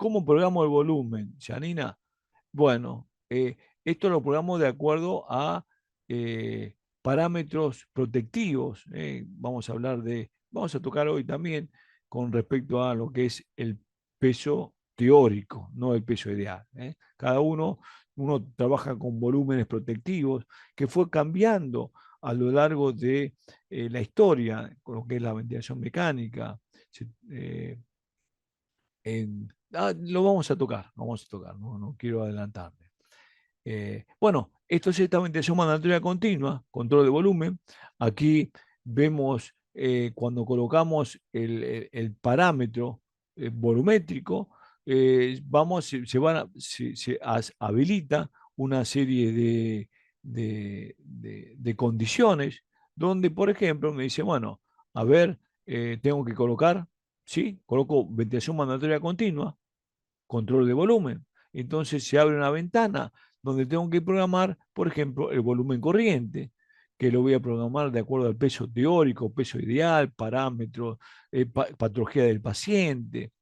¿Cómo programo el volumen, Janina? Bueno, esto lo programo de acuerdo a parámetros protectivos. Vamos a tocar hoy también con respecto a lo que es el peso teórico, no el peso ideal. Cada uno trabaja con volúmenes protectivos que fue cambiando a lo largo de la historia, con lo que es la ventilación mecánica. Se- eh, lo vamos a tocar, no quiero adelantarme. Bueno, esto es esta ventilación mandatoria continua, control de volumen. Aquí vemos cuando colocamos el parámetro volumétrico, se habilita una serie de condiciones donde, por ejemplo, me dice, bueno, a ver, tengo que colocar, ¿sí? Coloco ventilación mandatoria continua, control de volumen. Entonces se abre una ventana donde tengo que programar, por ejemplo, el volumen corriente, que lo voy a programar de acuerdo al peso teórico, peso ideal, parámetros, patología del paciente.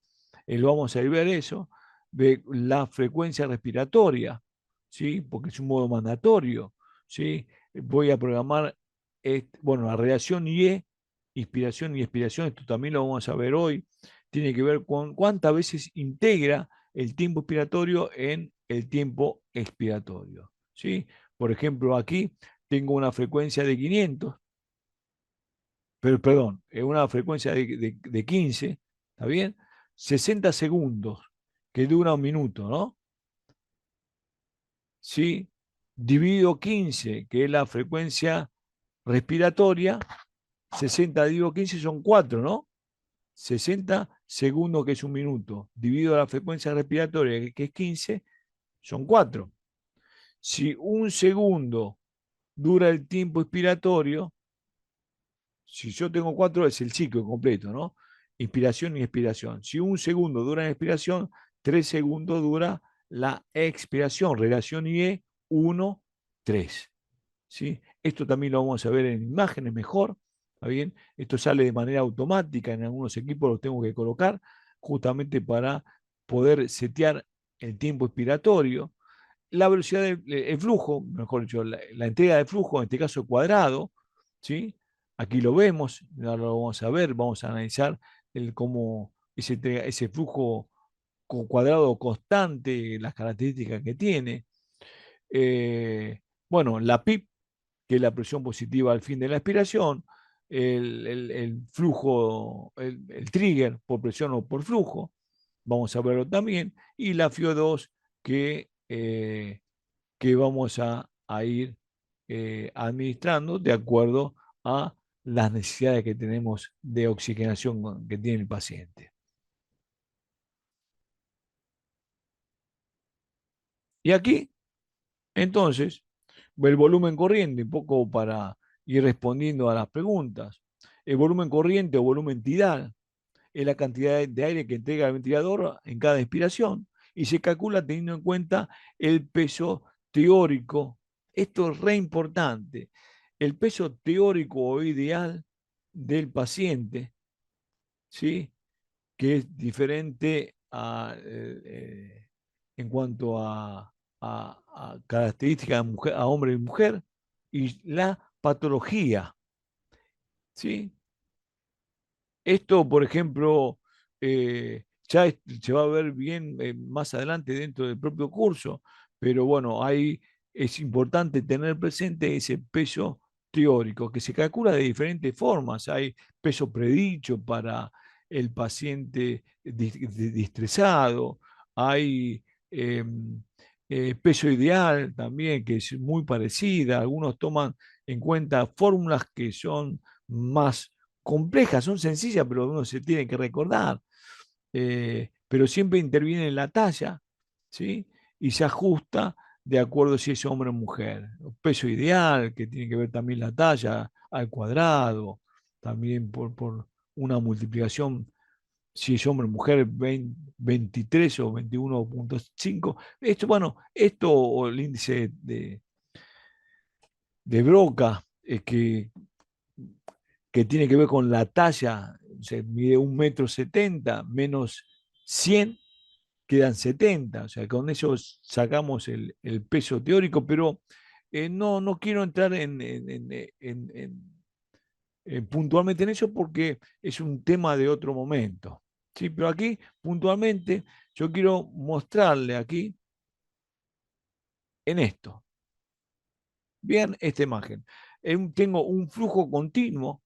Lo vamos a ver eso, de la frecuencia respiratoria, ¿sí? Porque es un modo mandatorio, ¿sí? Voy a programar, bueno, la relación IE, inspiración y expiración, esto también lo vamos a ver hoy, tiene que ver con cuántas veces integra el tiempo inspiratorio en el tiempo expiratorio, ¿sí? Por ejemplo, aquí tengo una frecuencia de 500, pero perdón, una frecuencia de 15, ¿está bien? 60 segundos, que dura un minuto, ¿no? ¿Sí? Dividido 15, que es la frecuencia respiratoria, 60 dividido 15 son 4, ¿no? 60 segundos, que es un minuto, dividido la frecuencia respiratoria, que es 15, son 4. Si un segundo dura el tiempo expiratorio, si yo tengo 4 es el ciclo completo, ¿no? Inspiración y expiración. Si un segundo dura la inspiración, 3 segundos dura la expiración. Relación IE 1, 3. ¿Sí? Esto también lo vamos a ver en imágenes mejor. ¿Está bien? Esto sale de manera automática, en algunos equipos lo tengo que colocar justamente para poder setear el tiempo expiratorio. La velocidad del flujo, mejor dicho, la entrega de flujo, en este caso cuadrado, ¿sí? Aquí lo vemos, ahora lo vamos a ver, vamos a analizar cómo ese flujo cuadrado constante, las características que tiene. Eh, bueno, la PIP, que es la presión positiva al fin de la expiración, el flujo, el trigger por presión o por flujo, vamos a verlo también, y la FIO2 que vamos a ir administrando de acuerdo a las necesidades que tenemos de oxigenación que tiene el paciente. Y aquí, entonces, el volumen corriente, un poco para ir respondiendo a las preguntas. El volumen corriente o volumen tidal es la cantidad de aire que entrega el ventilador en cada inspiración y se calcula teniendo en cuenta el peso teórico. Esto es re importante. El peso teórico o ideal del paciente, ¿sí? Que es diferente en cuanto a características a hombre y mujer, y la patología, ¿sí? Esto, por ejemplo, se va a ver bien más adelante dentro del propio curso, pero bueno, ahí es importante tener presente ese peso teórico que se calcula de diferentes formas. Hay peso predicho para el paciente distresado, hay eh, peso ideal también, que es muy parecida. Algunos toman en cuenta fórmulas que son más complejas, son sencillas, pero uno se tiene que recordar. Pero siempre interviene en la talla, ¿sí? Y se ajusta de acuerdo si es hombre o mujer. Peso ideal, que tiene que ver también la talla al cuadrado, también por una multiplicación, si es hombre o mujer, 23 o 21,5. Esto, bueno, esto o el índice de Broca, que tiene que ver con la talla, se mide 1,70 m menos 100, quedan 70, o sea, con eso sacamos el peso teórico, pero no quiero entrar puntualmente en eso porque es un tema de otro momento. ¿Sí? Pero aquí, puntualmente, yo quiero mostrarle aquí en esto. Vean esta imagen. Tengo un flujo continuo,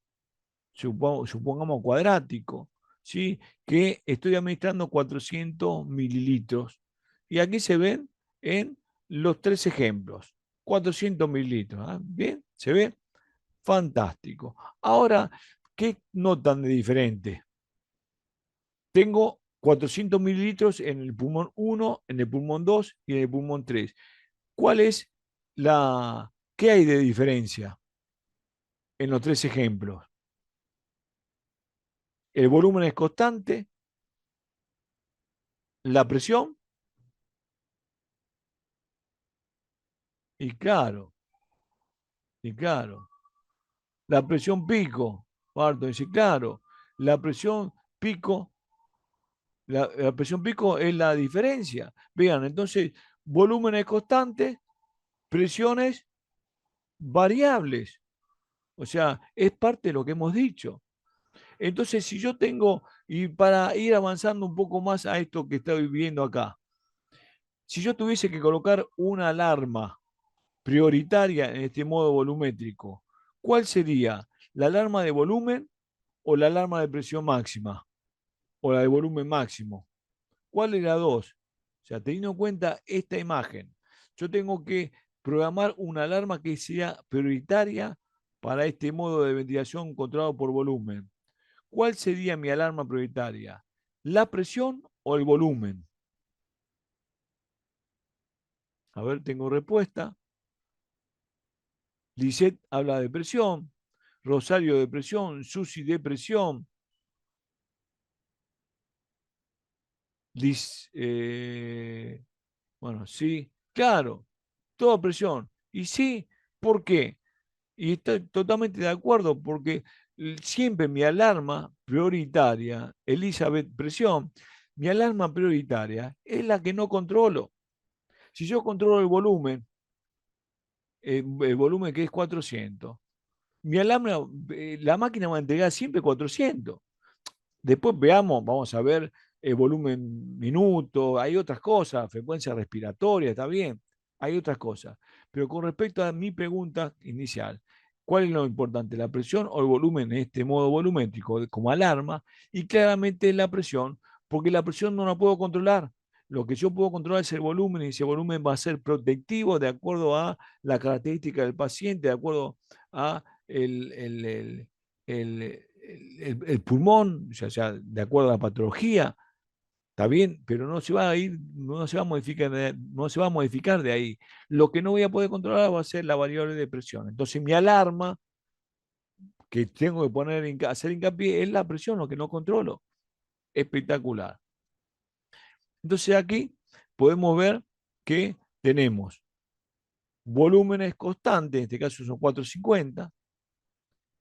supongamos cuadrático, ¿sí? Que estoy administrando 400 mililitros. Y aquí se ven en los tres ejemplos. 400 mililitros. ¿Ah? ¿Bien? ¿Se ve? Fantástico. Ahora, ¿qué notan de diferente? Tengo 400 mililitros en el pulmón 1, en el pulmón 2 y en el pulmón 3. ¿Cuál es qué hay de diferencia en los tres ejemplos? El volumen es constante, la presión, y claro, y claro, la presión pico. Parto dice, claro, la presión pico, la presión pico es la diferencia. Vean, entonces, volúmenes constantes, presiones variables. O sea, es parte de lo que hemos dicho. Entonces, si yo tengo, y para ir avanzando un poco más a esto que estoy viendo acá, si yo tuviese que colocar una alarma prioritaria en este modo volumétrico, ¿cuál sería? ¿La alarma de volumen o la alarma de presión máxima? ¿O la de volumen máximo? ¿Cuál de las dos? O sea, teniendo en cuenta esta imagen, yo tengo que programar una alarma que sea prioritaria para este modo de ventilación controlado por volumen. ¿Cuál sería mi alarma prioritaria? ¿La presión o el volumen? A ver, tengo respuesta. Lisette habla de presión, Rosario de presión, Susi de presión, Liz, bueno, sí, claro, toda presión. Y sí, ¿por qué? Y estoy totalmente de acuerdo, porque siempre mi alarma prioritaria, Elizabeth presión, mi alarma prioritaria es la que no controlo. Si yo controlo el volumen que es 400, mi alarma, la máquina va a entregar siempre 400. Después veamos, vamos a ver el volumen minuto, hay otras cosas, frecuencia respiratoria, está bien, hay otras cosas. Pero con respecto a mi pregunta inicial, ¿cuál es lo importante, la presión o el volumen en este modo volumétrico como alarma? Y claramente la presión, porque la presión no la puedo controlar. Lo que yo puedo controlar es el volumen y ese volumen va a ser protectivo de acuerdo a la característica del paciente, de acuerdo a el pulmón, o sea, de acuerdo a la patología, está bien, pero no se va a ir, no se va a modificar, no se va a modificar de ahí. Lo que no voy a poder controlar va a ser la variable de presión. Entonces, mi alarma que tengo que hacer hincapié es la presión, lo que no controlo. Espectacular. Entonces, aquí podemos ver que tenemos volúmenes constantes, en este caso son 450,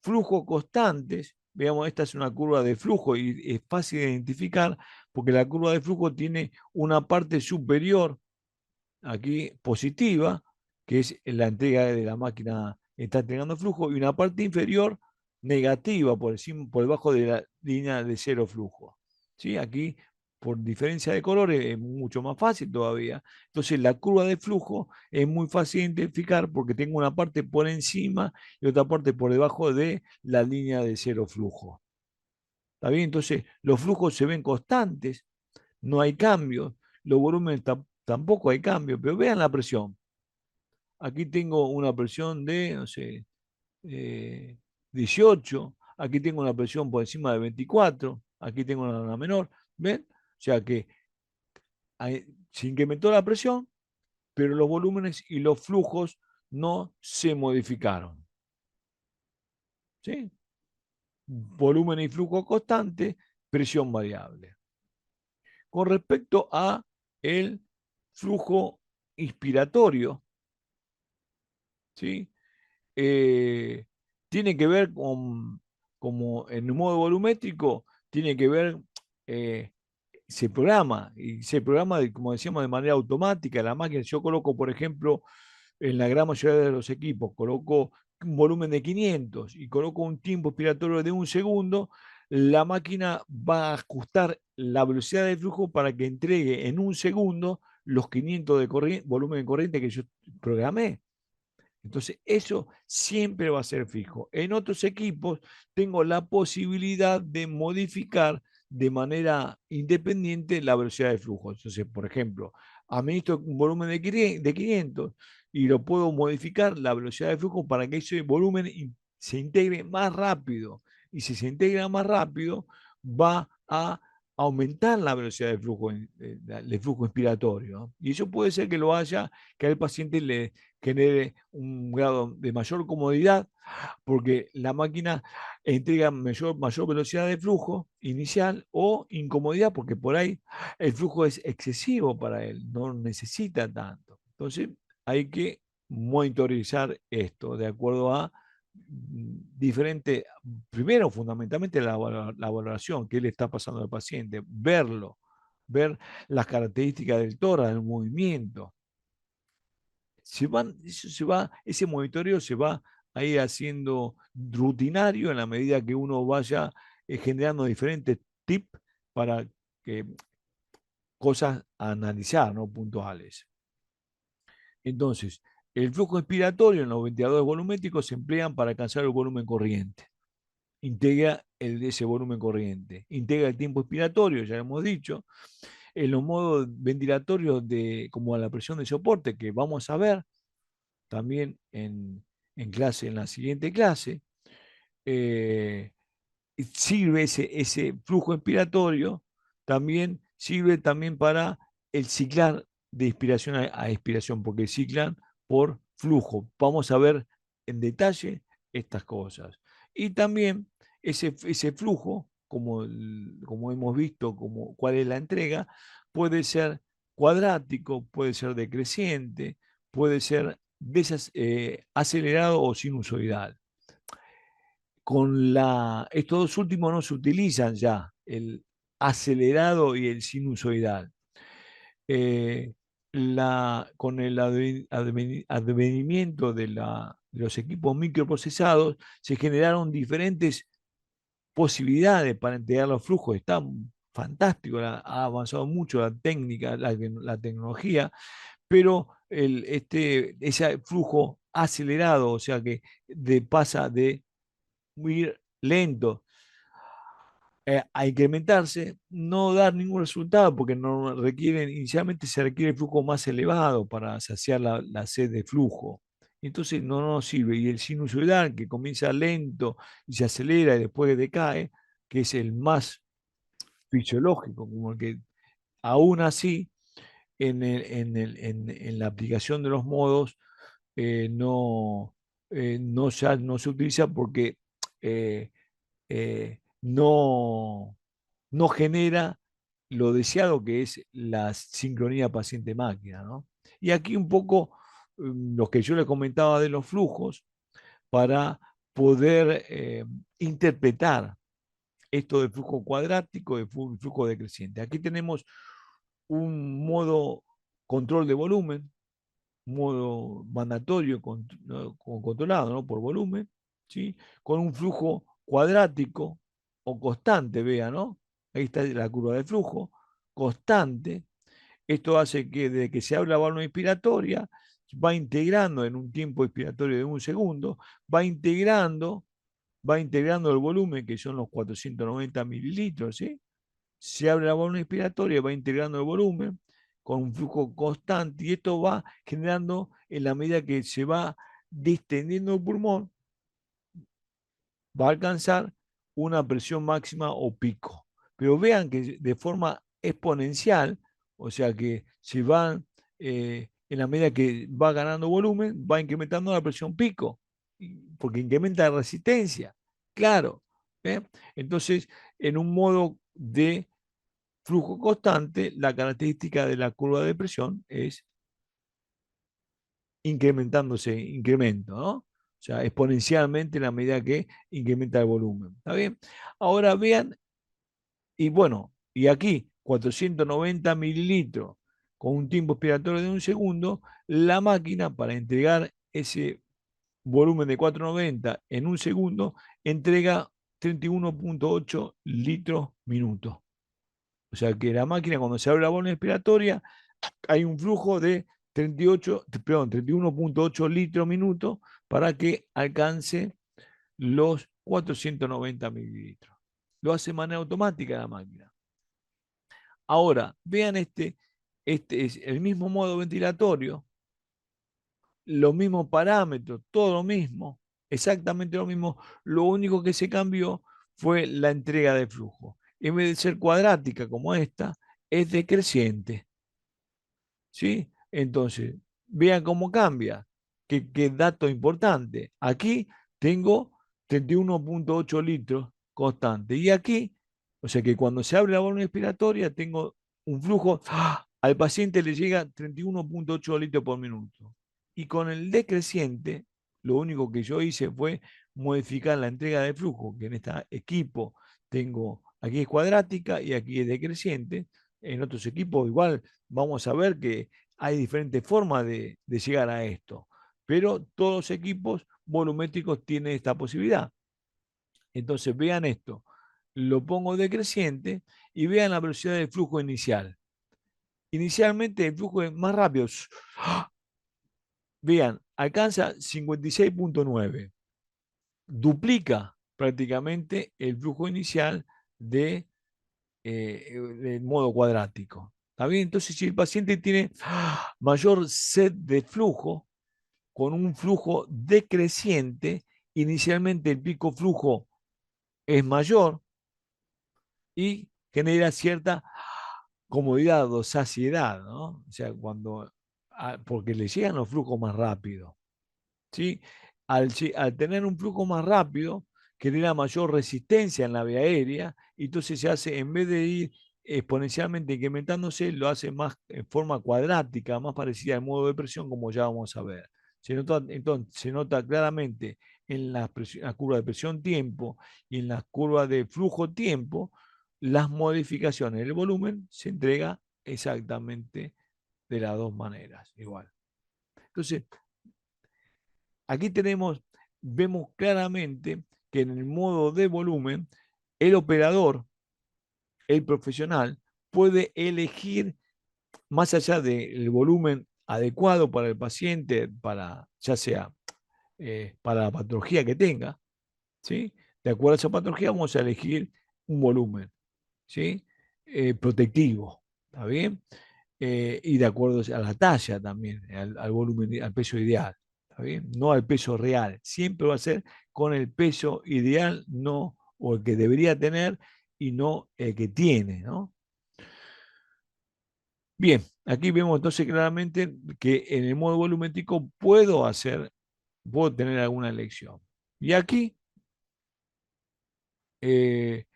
flujos constantes. Veamos, esta es una curva de flujo y es fácil de identificar porque la curva de flujo tiene una parte superior aquí positiva, que es la entrega de la máquina, está entregando flujo, y una parte inferior negativa por debajo de la línea de cero flujo. ¿Sí? Aquí, por diferencia de colores, es mucho más fácil todavía. Entonces, la curva de flujo es muy fácil de identificar porque tengo una parte por encima y otra parte por debajo de la línea de cero flujo. ¿Está bien? Entonces, los flujos se ven constantes, no hay cambios, los volúmenes tampoco hay cambios, pero vean la presión. Aquí tengo una presión de, no sé, 18, aquí tengo una presión por encima de 24, aquí tengo una menor, ¿ven? O sea que se incrementó la presión, pero los volúmenes y los flujos no se modificaron. ¿Sí? Volumen y flujo constante, presión variable. Con respecto a el flujo inspiratorio, ¿sí? Eh, tiene que ver con, como en el modo volumétrico, tiene que ver, eh, y se programa, como decíamos, de manera automática. La máquina, yo coloco, por ejemplo, en la gran mayoría de los equipos, coloco un volumen de 500 y coloco un tiempo expiratorio de 1 segundo, la máquina va a ajustar la velocidad de flujo para que entregue en 1 segundo los 500 de volumen de corriente que yo programé. Entonces, eso siempre va a ser fijo. En otros equipos tengo la posibilidad de modificar de manera independiente la velocidad de flujo. Entonces, por ejemplo, administro un volumen de 500 y lo puedo modificar la velocidad de flujo para que ese volumen se integre más rápido. Y si se integra más rápido, va a aumentar la velocidad de flujo inspiratorio, ¿no? Y eso puede ser que lo haya, que al paciente le genere un grado de mayor comodidad, porque la máquina entrega mayor velocidad de flujo inicial, o incomodidad, porque por ahí el flujo es excesivo para él, no necesita tanto. Entonces hay que monitorizar esto de acuerdo a diferente, primero fundamentalmente la valoración, qué le está pasando al paciente, verlo, ver las características del tórax, del movimiento. Ese monitoreo se va a ir haciendo rutinario en la medida que uno vaya generando diferentes tips para que, cosas a analizar, ¿no? Puntuales. Entonces, el flujo expiratorio en los ventiladores volumétricos se emplean para alcanzar el volumen corriente. Integra ese volumen corriente. Integra el tiempo expiratorio, ya hemos dicho. En los modos ventilatorios como a la presión de soporte, que vamos a ver también en la siguiente clase, eh, sirve ese flujo expiratorio, también sirve también para el ciclar de inspiración a expiración, porque ciclan por flujo. Vamos a ver en detalle estas cosas. Y también ese flujo, como hemos visto, cuál es la entrega, puede ser cuadrático, puede ser decreciente, puede ser acelerado o sinusoidal. Estos dos últimos no se utilizan ya, el acelerado y el sinusoidal. Eh, con el advenimiento de los equipos microprocesados, se generaron diferentes posibilidades para integrar los flujos. Está fantástico, ha avanzado mucho la técnica, la tecnología, pero ese flujo acelerado, o sea que pasa de muy lento a incrementarse, no dar ningún resultado porque no requieren, inicialmente se requiere el flujo más elevado para saciar la sed de flujo. Entonces no nos sirve. Y el sinusoidal, que comienza lento y se acelera y después decae, que es el más fisiológico, como el que aún así en la aplicación de los modos no se utiliza porque eh, no genera lo deseado, que es la sincronía paciente-máquina, ¿no? Y aquí un poco lo que yo le comentaba de los flujos para poder interpretar esto del flujo cuadrático y flujo decreciente. Aquí tenemos un modo control de volumen, modo mandatorio ¿no? Controlado, ¿no? Por volumen, ¿sí? Con un flujo cuadrático o constante, vea, ¿no? Ahí está la curva de flujo, constante. Esto hace que desde que se abre la válvula inspiratoria, va integrando en un tiempo expiratorio de 1 segundo, va integrando, va integrando el volumen, que son los 490 mililitros, ¿sí? Se abre la válvula inspiratoria, va integrando el volumen con un flujo constante, y esto va generando, en la medida que se va distendiendo el pulmón, va a alcanzar una presión máxima o pico. Pero vean que de forma exponencial, o sea que se van, en la medida que va ganando volumen, va incrementando la presión pico, porque incrementa la resistencia, claro. ¿Eh? Entonces, en un modo de flujo constante, la característica de la curva de presión es incremento, ¿no? O sea, exponencialmente en la medida que incrementa el volumen. ¿Está bien? Ahora vean, y bueno, y aquí 490 mililitros con un tiempo expiratorio de un segundo, la máquina para entregar ese volumen de 490 en un segundo entrega 31,8 litros minutos. O sea que la máquina cuando se abre la válvula expiratoria hay un flujo de 38, perdón, 31,8 litros minuto para que alcance los 490 mililitros. Lo hace de manera automática la máquina. Ahora, vean este es el mismo modo ventilatorio, los mismos parámetros, todo lo mismo, exactamente lo mismo. Lo único que se cambió fue la entrega de flujo. En vez de ser cuadrática como esta, es decreciente. ¿Sí? Entonces, vean cómo cambia. Qué dato importante. Aquí tengo 31,8 litros constante. Y aquí, o sea que cuando se abre la válvula expiratoria, tengo un flujo, ¡ah! Al paciente le llega 31,8 litros por minuto. Y con el decreciente, lo único que yo hice fue modificar la entrega de flujo, que en este equipo tengo, aquí es cuadrática y aquí es decreciente. En otros equipos igual vamos a ver que hay diferentes formas de llegar a esto, pero todos los equipos volumétricos tienen esta posibilidad. Entonces vean esto, lo pongo decreciente y vean la velocidad del flujo inicial. Inicialmente el flujo es más rápido. Vean, alcanza 56,9. Duplica prácticamente el flujo inicial del modo cuadrático. ¿Está bien? Entonces, si el paciente tiene mayor sed de flujo, con un flujo decreciente, inicialmente el pico flujo es mayor y genera cierta comodidad o saciedad, ¿no? O sea, porque le llegan los flujos más rápido. ¿Sí? Al tener un flujo más rápido, genera mayor resistencia en la vía aérea, y entonces se hace, en vez de ir exponencialmente incrementándose, lo hace más en forma cuadrática, más parecida al modo de presión, como ya vamos a ver. Entonces, se nota claramente en la curva de presión-tiempo y en la curva de flujo-tiempo, las modificaciones del volumen se entrega exactamente de las dos maneras, igual. Entonces, aquí vemos claramente que en el modo de volumen, el operador, el profesional, puede elegir, más allá del volumen adecuado para el paciente, ya sea para la patología que tenga, ¿sí? De acuerdo a esa patología, vamos a elegir un volumen, ¿sí? Protectivo, ¿está bien? Y de acuerdo a la talla también, al volumen, al peso ideal, ¿está bien? No al peso real, siempre va a ser con el peso ideal, no, o el que debería tener y no el que tiene, ¿no? Bien, aquí vemos entonces claramente que en el modo volumétrico puedo tener alguna elección. Y aquí eh,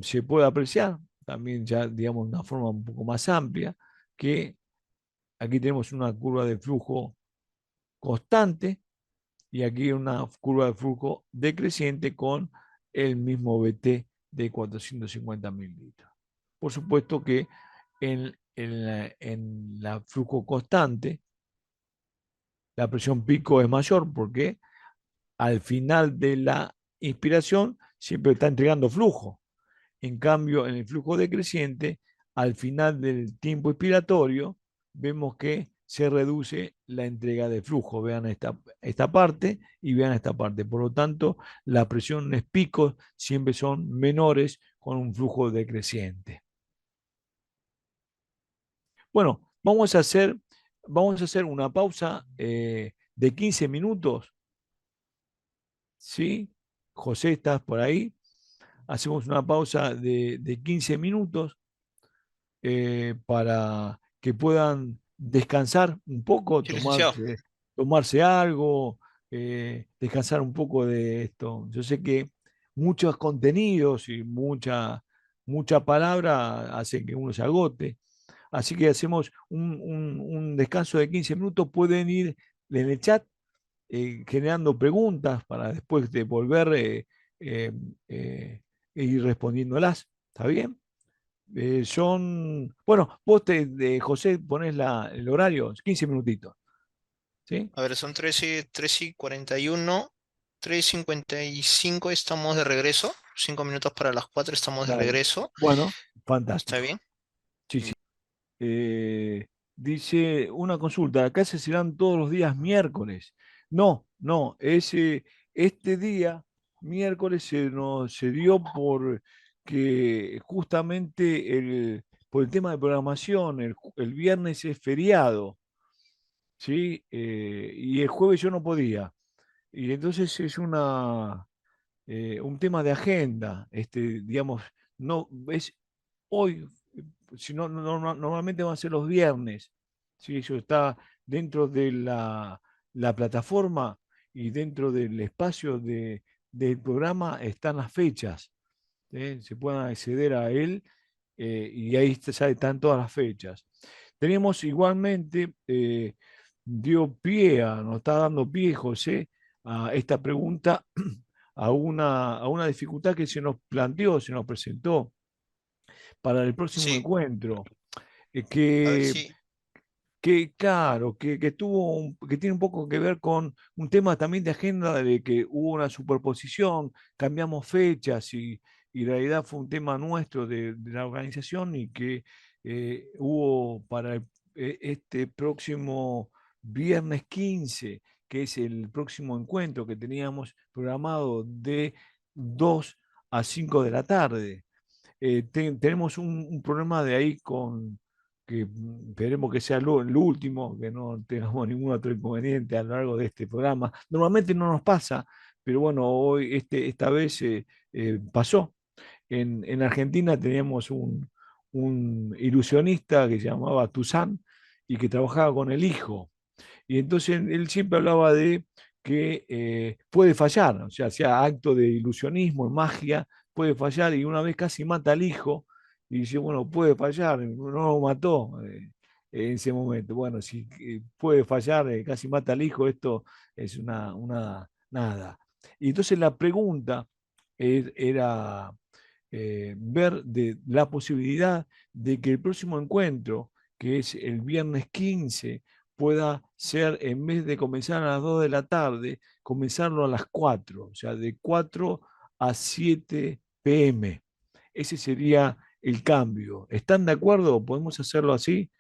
se puede apreciar también ya, digamos, de una forma un poco más amplia, que aquí tenemos una curva de flujo constante y aquí una curva de flujo decreciente con el mismo BT de 450 mililitros. Por supuesto que en la flujo constante la presión pico es mayor porque al final de la inspiración siempre está entregando flujo. En cambio, en el flujo decreciente, al final del tiempo expiratorio, vemos que se reduce la entrega de flujo. Vean esta parte y vean esta parte. Por lo tanto, las presiones picos siempre son menores con un flujo decreciente. Bueno, vamos a hacer una pausa de 15 minutos. ¿Sí? José, ¿estás por ahí? Hacemos una pausa de 15 minutos para que puedan descansar un poco, Sí, licenciado. tomarse algo, descansar un poco de esto. Yo sé que muchos contenidos y mucha palabra hacen que uno se agote. Así que hacemos un descanso de 15 minutos. Pueden ir en el chat generando preguntas para después de volver eh, e ir respondiéndolas. ¿Está bien? Bueno, vos José, ponés el horario, 15 minutitos, ¿sí? A ver, son 3:41, 3:55 estamos de regreso. 5 minutos para las 4 estamos de Dale. regreso. Bueno, ¿Está fantástico. bien? Sí, sí. Mm, Dice una consulta, acá se serán todos los días miércoles. No, no, este día, miércoles, se dio por que justamente por el tema de programación, el viernes es feriado, ¿sí? Y el jueves yo no podía. Y entonces es un tema de agenda, digamos, no, es hoy, si no, normalmente van a ser los viernes, ¿sí? Eso está dentro de la plataforma y dentro del espacio del programa están las fechas, ¿sí? Se pueden acceder a él y ahí están todas las fechas. Tenemos igualmente, dio pie, nos está dando pie, José, a esta pregunta, a una dificultad que se nos planteó, se nos presentó para el próximo Sí, encuentro, a ver, que, sí, claro, que tiene un poco que ver con un tema también de agenda, de que hubo una superposición, cambiamos fechas y en realidad fue un tema nuestro de la organización y que hubo para este próximo viernes 15, que es el próximo encuentro que teníamos programado de 2 a 5 de la tarde. Tenemos un problema de ahí con que esperemos que sea lo último, que no tengamos ningún otro inconveniente a lo largo de este programa. Normalmente no nos pasa, pero bueno, hoy esta vez pasó. En Argentina teníamos un ilusionista que se llamaba Tuzán y que trabajaba con el hijo. Y entonces él siempre hablaba de que puede fallar, o sea acto de ilusionismo, magia, puede fallar, y una vez casi mata al hijo, y dice, bueno, puede fallar, no lo mató en ese momento. Bueno, si puede fallar, casi mata al hijo, esto es una nada. Y entonces la pregunta era ver de la posibilidad de que el próximo encuentro, que es el viernes 15, pueda ser, en vez de comenzar a las 2 de la tarde, comenzarlo a las 4, o sea, de 4 a 7 p.m. Ese sería el cambio. ¿Están de acuerdo? ¿Podemos hacerlo así?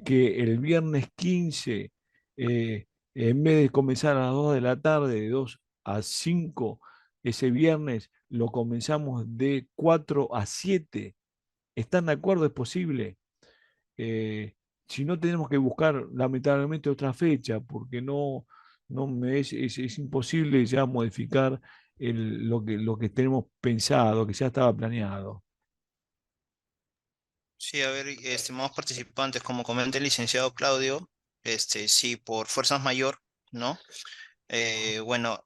Que el viernes 15, en vez de comenzar a las 2 de la tarde, de 2 a 5, ese viernes lo comenzamos de 4 a 7. ¿Están de acuerdo? ¿Es posible? Eh, si no, tenemos que buscar lamentablemente otra fecha, porque es imposible ya modificar lo que tenemos pensado, que ya estaba planeado. sí, a ver, estimados participantes, como comenta el licenciado Claudio, sí, por fuerzas mayor, ¿no? Bueno,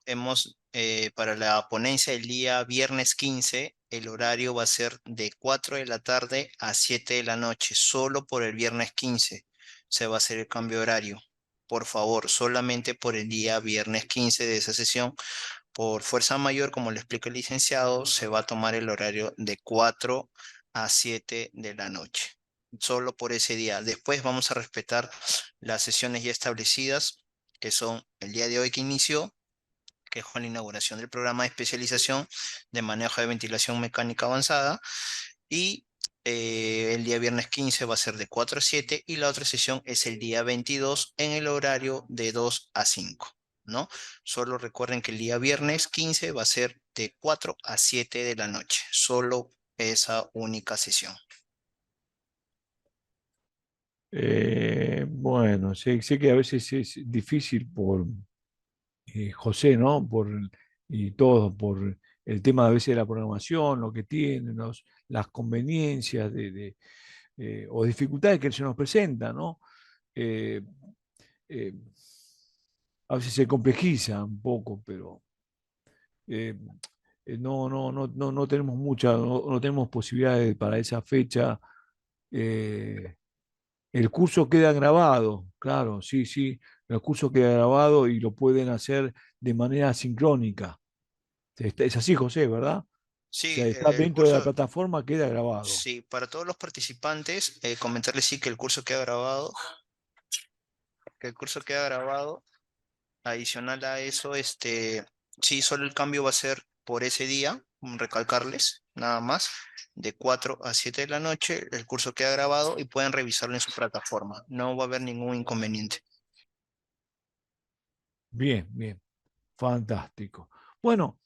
para la ponencia el día viernes 15, el horario va a ser de 4 de la tarde a 7 de la noche, solo por el viernes 15 se va a hacer el cambio de horario. Por favor, solamente por el día viernes 15 de esa sesión, por fuerza mayor, como le explica el licenciado, se va a tomar el horario de 4 a 7 de la noche, solo por ese día. Después vamos a respetar las sesiones ya establecidas, que son el día de hoy que inició, que es con la inauguración del programa de especialización de manejo de ventilación mecánica avanzada. Y el día viernes 15 va a ser de 4 a 7 y la otra sesión es el día 22 en el horario de 2 a 5, ¿no? Solo recuerden que el día viernes 15 va a ser de 4 a 7 de la noche, solo esa única sesión. Bueno, sé que a veces es difícil por José, ¿no? Y todo, por el tema a veces de la programación, lo que tienen, las conveniencias o dificultades que se nos presentan, ¿no? Eh, eh, a veces se complejiza un poco, pero eh, no tenemos no tenemos posibilidades para esa fecha. eh, el curso queda grabado, claro, sí, sí, el curso queda grabado y lo pueden hacer de manera sincrónica. Es así, José, ¿verdad? O Sí, sea, está el dentro de la curso, plataforma, queda grabado. sí, para todos los participantes, comentarles sí que el curso queda grabado, que el curso queda grabado. Adicional a eso, sí, solo el cambio va a ser por ese día, recalcarles, nada más, de 4 a 7 de la noche, el curso queda grabado y pueden revisarlo en su plataforma. No va a haber ningún inconveniente. Bien, bien. Fantástico. Bueno,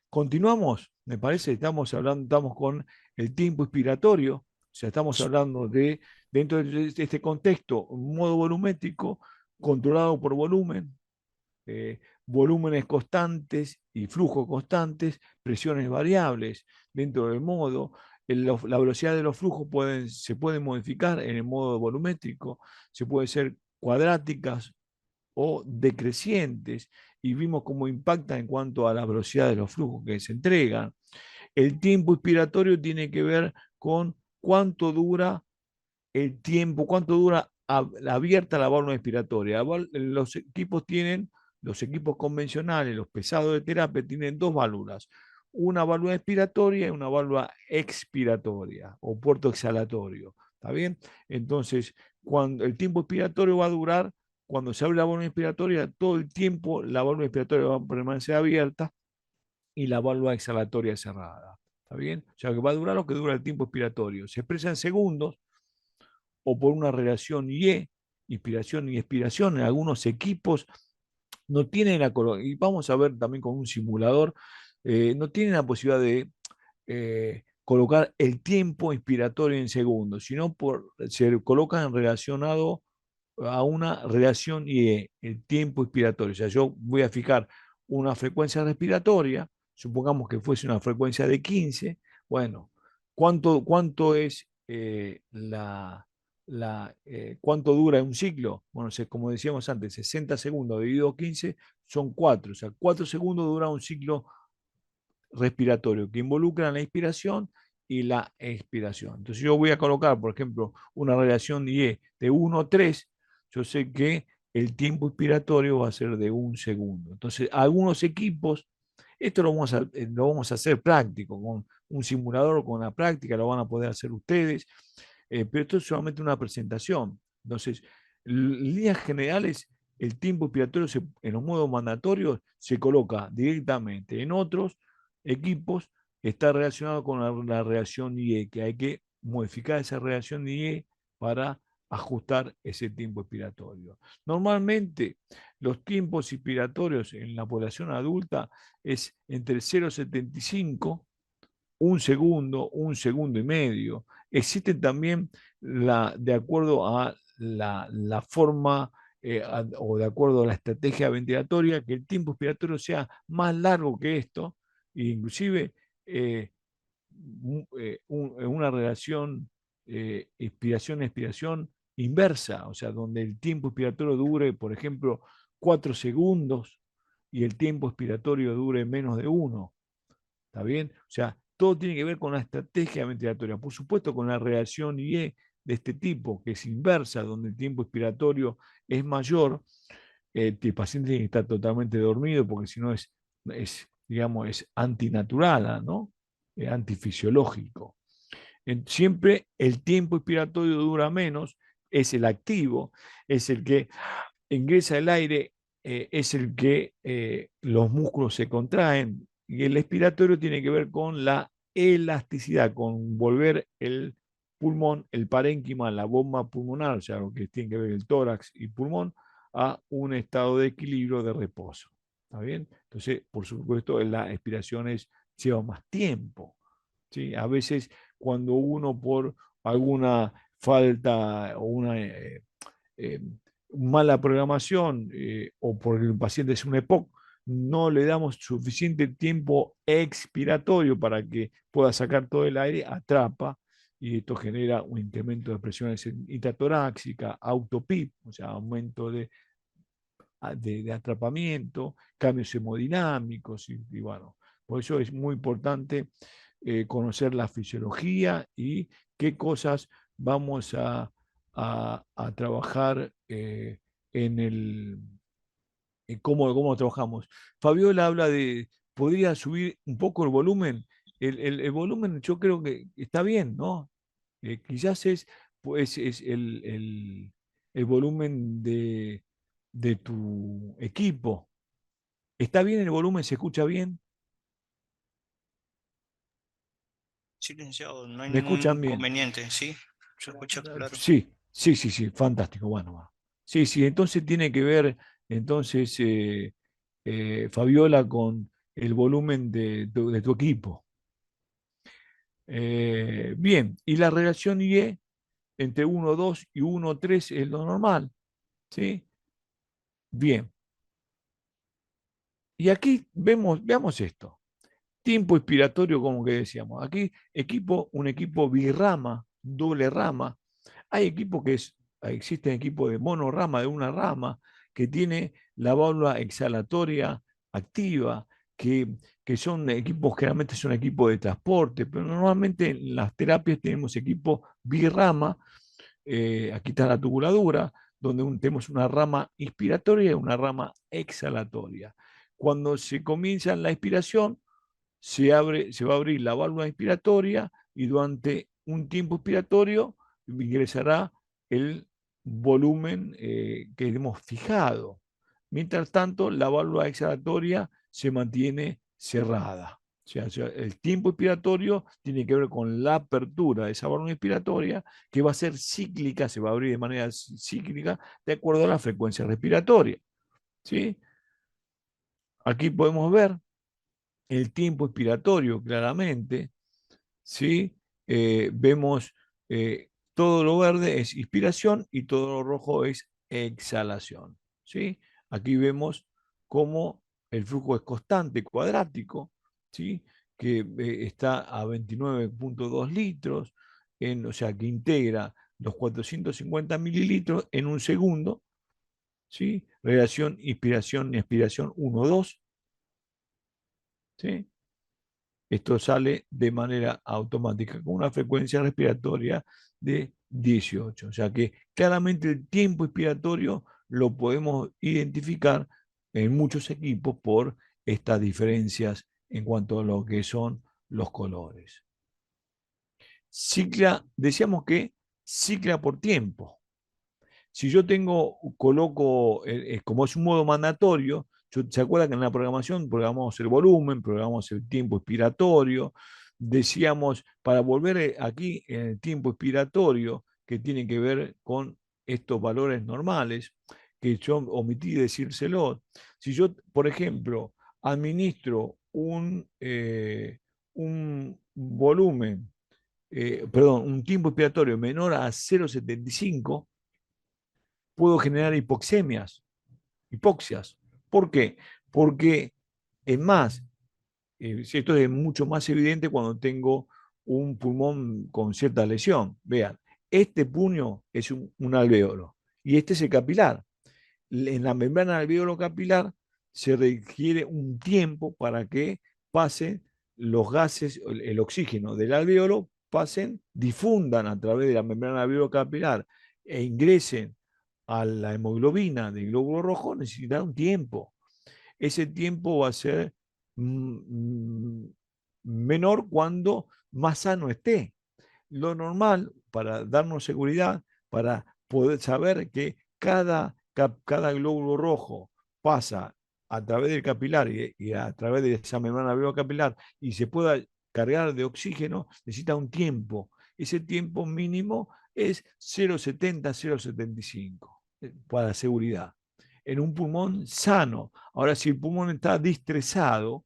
continuamos, me parece, estamos hablando, estamos con el tiempo inspiratorio, o sea, estamos hablando de, dentro de este contexto, un modo volumétrico controlado por volumen, volúmenes constantes y flujos constantes, presiones variables dentro del modo. La velocidad de los flujos se puede modificar en el modo volumétrico, se puede ser cuadráticas o decrecientes, y vimos cómo impacta en cuanto a la velocidad de los flujos que se entregan. El tiempo inspiratorio tiene que ver con cuánto dura el tiempo, cuánto dura abierta la válvula inspiratoria. Los equipos convencionales, los pesados de terapia, tienen dos válvulas, una válvula inspiratoria y una válvula expiratoria o puerto exhalatorio. ¿Está bien? Entonces, cuando el tiempo inspiratorio va a durar, cuando se abre la válvula inspiratoria, todo el tiempo la válvula inspiratoria va a permanecer abierta y la válvula exhalatoria cerrada. ¿Está bien? O sea, que va a durar lo que dura el tiempo expiratorio. Se expresa en segundos o por una relación Y, inspiración y expiración. En algunos equipos no tienen la, y vamos a ver también con un simulador, no tienen la posibilidad de colocar el tiempo inspiratorio en segundos, sino se colocan relacionado a una relación y el tiempo inspiratorio. O sea, yo voy a fijar una frecuencia respiratoria, supongamos que fuese una frecuencia de 15, bueno, ¿cuánto es cuánto dura un ciclo? Bueno, como decíamos antes, 60 segundos dividido 15 son 4, o sea, 4 segundos dura un ciclo respiratorio que involucra la inspiración y la expiración. Entonces yo voy a colocar, por ejemplo, una relación IE de 1 a 3, yo sé que el tiempo inspiratorio va a ser de un segundo. Entonces, algunos equipos, esto lo vamos a hacer práctico, con un simulador, con la práctica, lo van a poder hacer ustedes, pero esto es solamente una presentación. Entonces, en líneas generales, el tiempo inspiratorio en los modos mandatorios se coloca directamente. En otros equipos está relacionado con la reacción IE, que hay que modificar esa reacción IE para ajustar ese tiempo expiratorio. Normalmente los tiempos expiratorios en la población adulta es entre 0,75, un segundo y medio. Existen también, de acuerdo a la forma o de acuerdo a la estrategia ventilatoria, que el tiempo expiratorio sea más largo que esto, e inclusive eh, una relación expiración-expiración inversa, o sea, donde el tiempo expiratorio dure, por ejemplo, 4 segundos y el tiempo expiratorio dure menos de uno. ¿Está bien? O sea, todo tiene que ver con la estrategia ventilatoria. Por supuesto, con la reacción IE de este tipo, que es inversa, donde el tiempo expiratorio es mayor, el paciente tiene que estar totalmente dormido, porque si no digamos, es antinatural, ¿no? Antifisiológico. Siempre el tiempo expiratorio dura menos, es el activo, es el que ingresa el aire, es el que los músculos se contraen, y el expiratorio tiene que ver con la elasticidad, con volver el pulmón, el parénquima, la bomba pulmonar, o sea, lo que tiene que ver el tórax y pulmón, a un estado de equilibrio de reposo. ¿Está bien? Entonces, por supuesto, la expiración lleva más tiempo. ¿Sí? A veces cuando uno por alguna falta o una eh, mala programación o porque el paciente es un EPOC, no le damos suficiente tiempo expiratorio para que pueda sacar todo el aire, atrapa y esto genera un incremento de presiones intratoráxica, autopip, o sea, aumento de atrapamiento, cambios hemodinámicos y bueno, por eso es muy importante conocer la fisiología y qué cosas vamos a trabajar en cómo trabajamos. Fabiola habla podría subir un poco el volumen. El volumen yo creo que está bien, ¿no? Quizás es, pues, es el volumen de tu equipo. ¿Está bien el volumen? ¿Se escucha bien? Sí, licenciado, no hay ¿Me ningún escuchan bien? inconveniente, sí, se escucha claro. Sí, sí, sí, sí, fantástico. Bueno, va. Sí, sí, entonces tiene que ver, entonces, Fabiola, con el volumen de tu equipo. Bien, y la relación IE entre 1,2 y 1,3 es lo normal, ¿sí? Bien, y aquí veamos esto. Tiempo expiratorio, como que decíamos. Aquí, un equipo birrama, doble rama. Hay equipos existen equipos de monorama, de una rama, que tiene la válvula exhalatoria activa, que, que son equipos, generalmente son equipos de transporte, pero normalmente en las terapias tenemos equipos birrama. Aquí está la tubuladura, donde tenemos una rama inspiratoria y una rama exhalatoria. Cuando se comienza la inspiración, se va a abrir la válvula inspiratoria y durante un tiempo inspiratorio ingresará el volumen que hemos fijado. Mientras tanto, la válvula exhalatoria se mantiene cerrada. O sea, el tiempo inspiratorio tiene que ver con la apertura de esa válvula inspiratoria, que va a ser cíclica, se va a abrir de manera cíclica de acuerdo a la frecuencia respiratoria. ¿Sí? Aquí podemos ver el tiempo expiratorio claramente, ¿sí? Vemos todo lo verde es inspiración y todo lo rojo es exhalación, ¿sí? Aquí vemos cómo el flujo es constante, cuadrático, ¿sí? Que está a 29,2 litros, o sea, que integra los 450 mililitros en un segundo, ¿sí? Relación inspiración-expiración 1,2, ¿sí? Esto sale de manera automática con una frecuencia respiratoria de 18. O sea que claramente el tiempo expiratorio lo podemos identificar en muchos equipos por estas diferencias en cuanto a lo que son los colores. Cicla, decíamos que cicla por tiempo. Si yo coloco, como es un modo mandatorio, ¿se acuerdan que en la programación programamos el volumen, programamos el tiempo expiratorio? Decíamos, para volver aquí en el tiempo expiratorio, que tiene que ver con estos valores normales, que yo omití decírselo. Si yo, por ejemplo, administro un volumen, perdón, un tiempo expiratorio menor a 0,75, puedo generar hipoxias. ¿Por qué? Porque es más, esto es mucho más evidente cuando tengo un pulmón con cierta lesión. Vean, este puño es un alvéolo y este es el capilar. En la membrana alvéolo capilar se requiere un tiempo para que pasen los gases, el oxígeno del alvéolo, difundan a través de la membrana alvéolo capilar e ingresen a la hemoglobina del glóbulo rojo, necesita un tiempo. Ese tiempo va a ser menor cuando más sano esté. Lo normal, para darnos seguridad, para poder saber que cada glóbulo rojo pasa a través del capilar y a través de esa membrana capilar y se pueda cargar de oxígeno, necesita un tiempo. Ese tiempo mínimo es 0,70, 0,75 para seguridad. En un pulmón sano. Ahora, si el pulmón está distresado,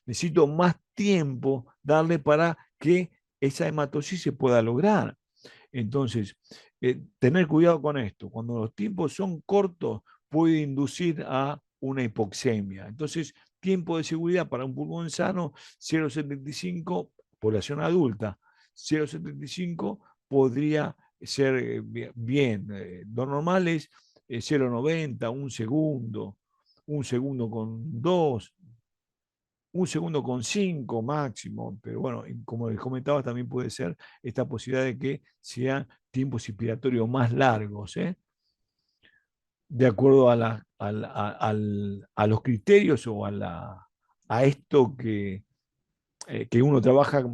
necesito más tiempo darle para que esa hematosis se pueda lograr. Entonces, tener cuidado con esto. Cuando los tiempos son cortos, puede inducir a una hipoxemia. Entonces, tiempo de seguridad para un pulmón sano, 0,75, población adulta. 0,75 podría ser bien. Lo normal es 0,90, un segundo con 2, un segundo con 5 máximo, pero bueno, como les comentaba, también puede ser esta posibilidad de que sean tiempos inspiratorios más largos, ¿eh? De acuerdo a los criterios o a esto que uno trabaja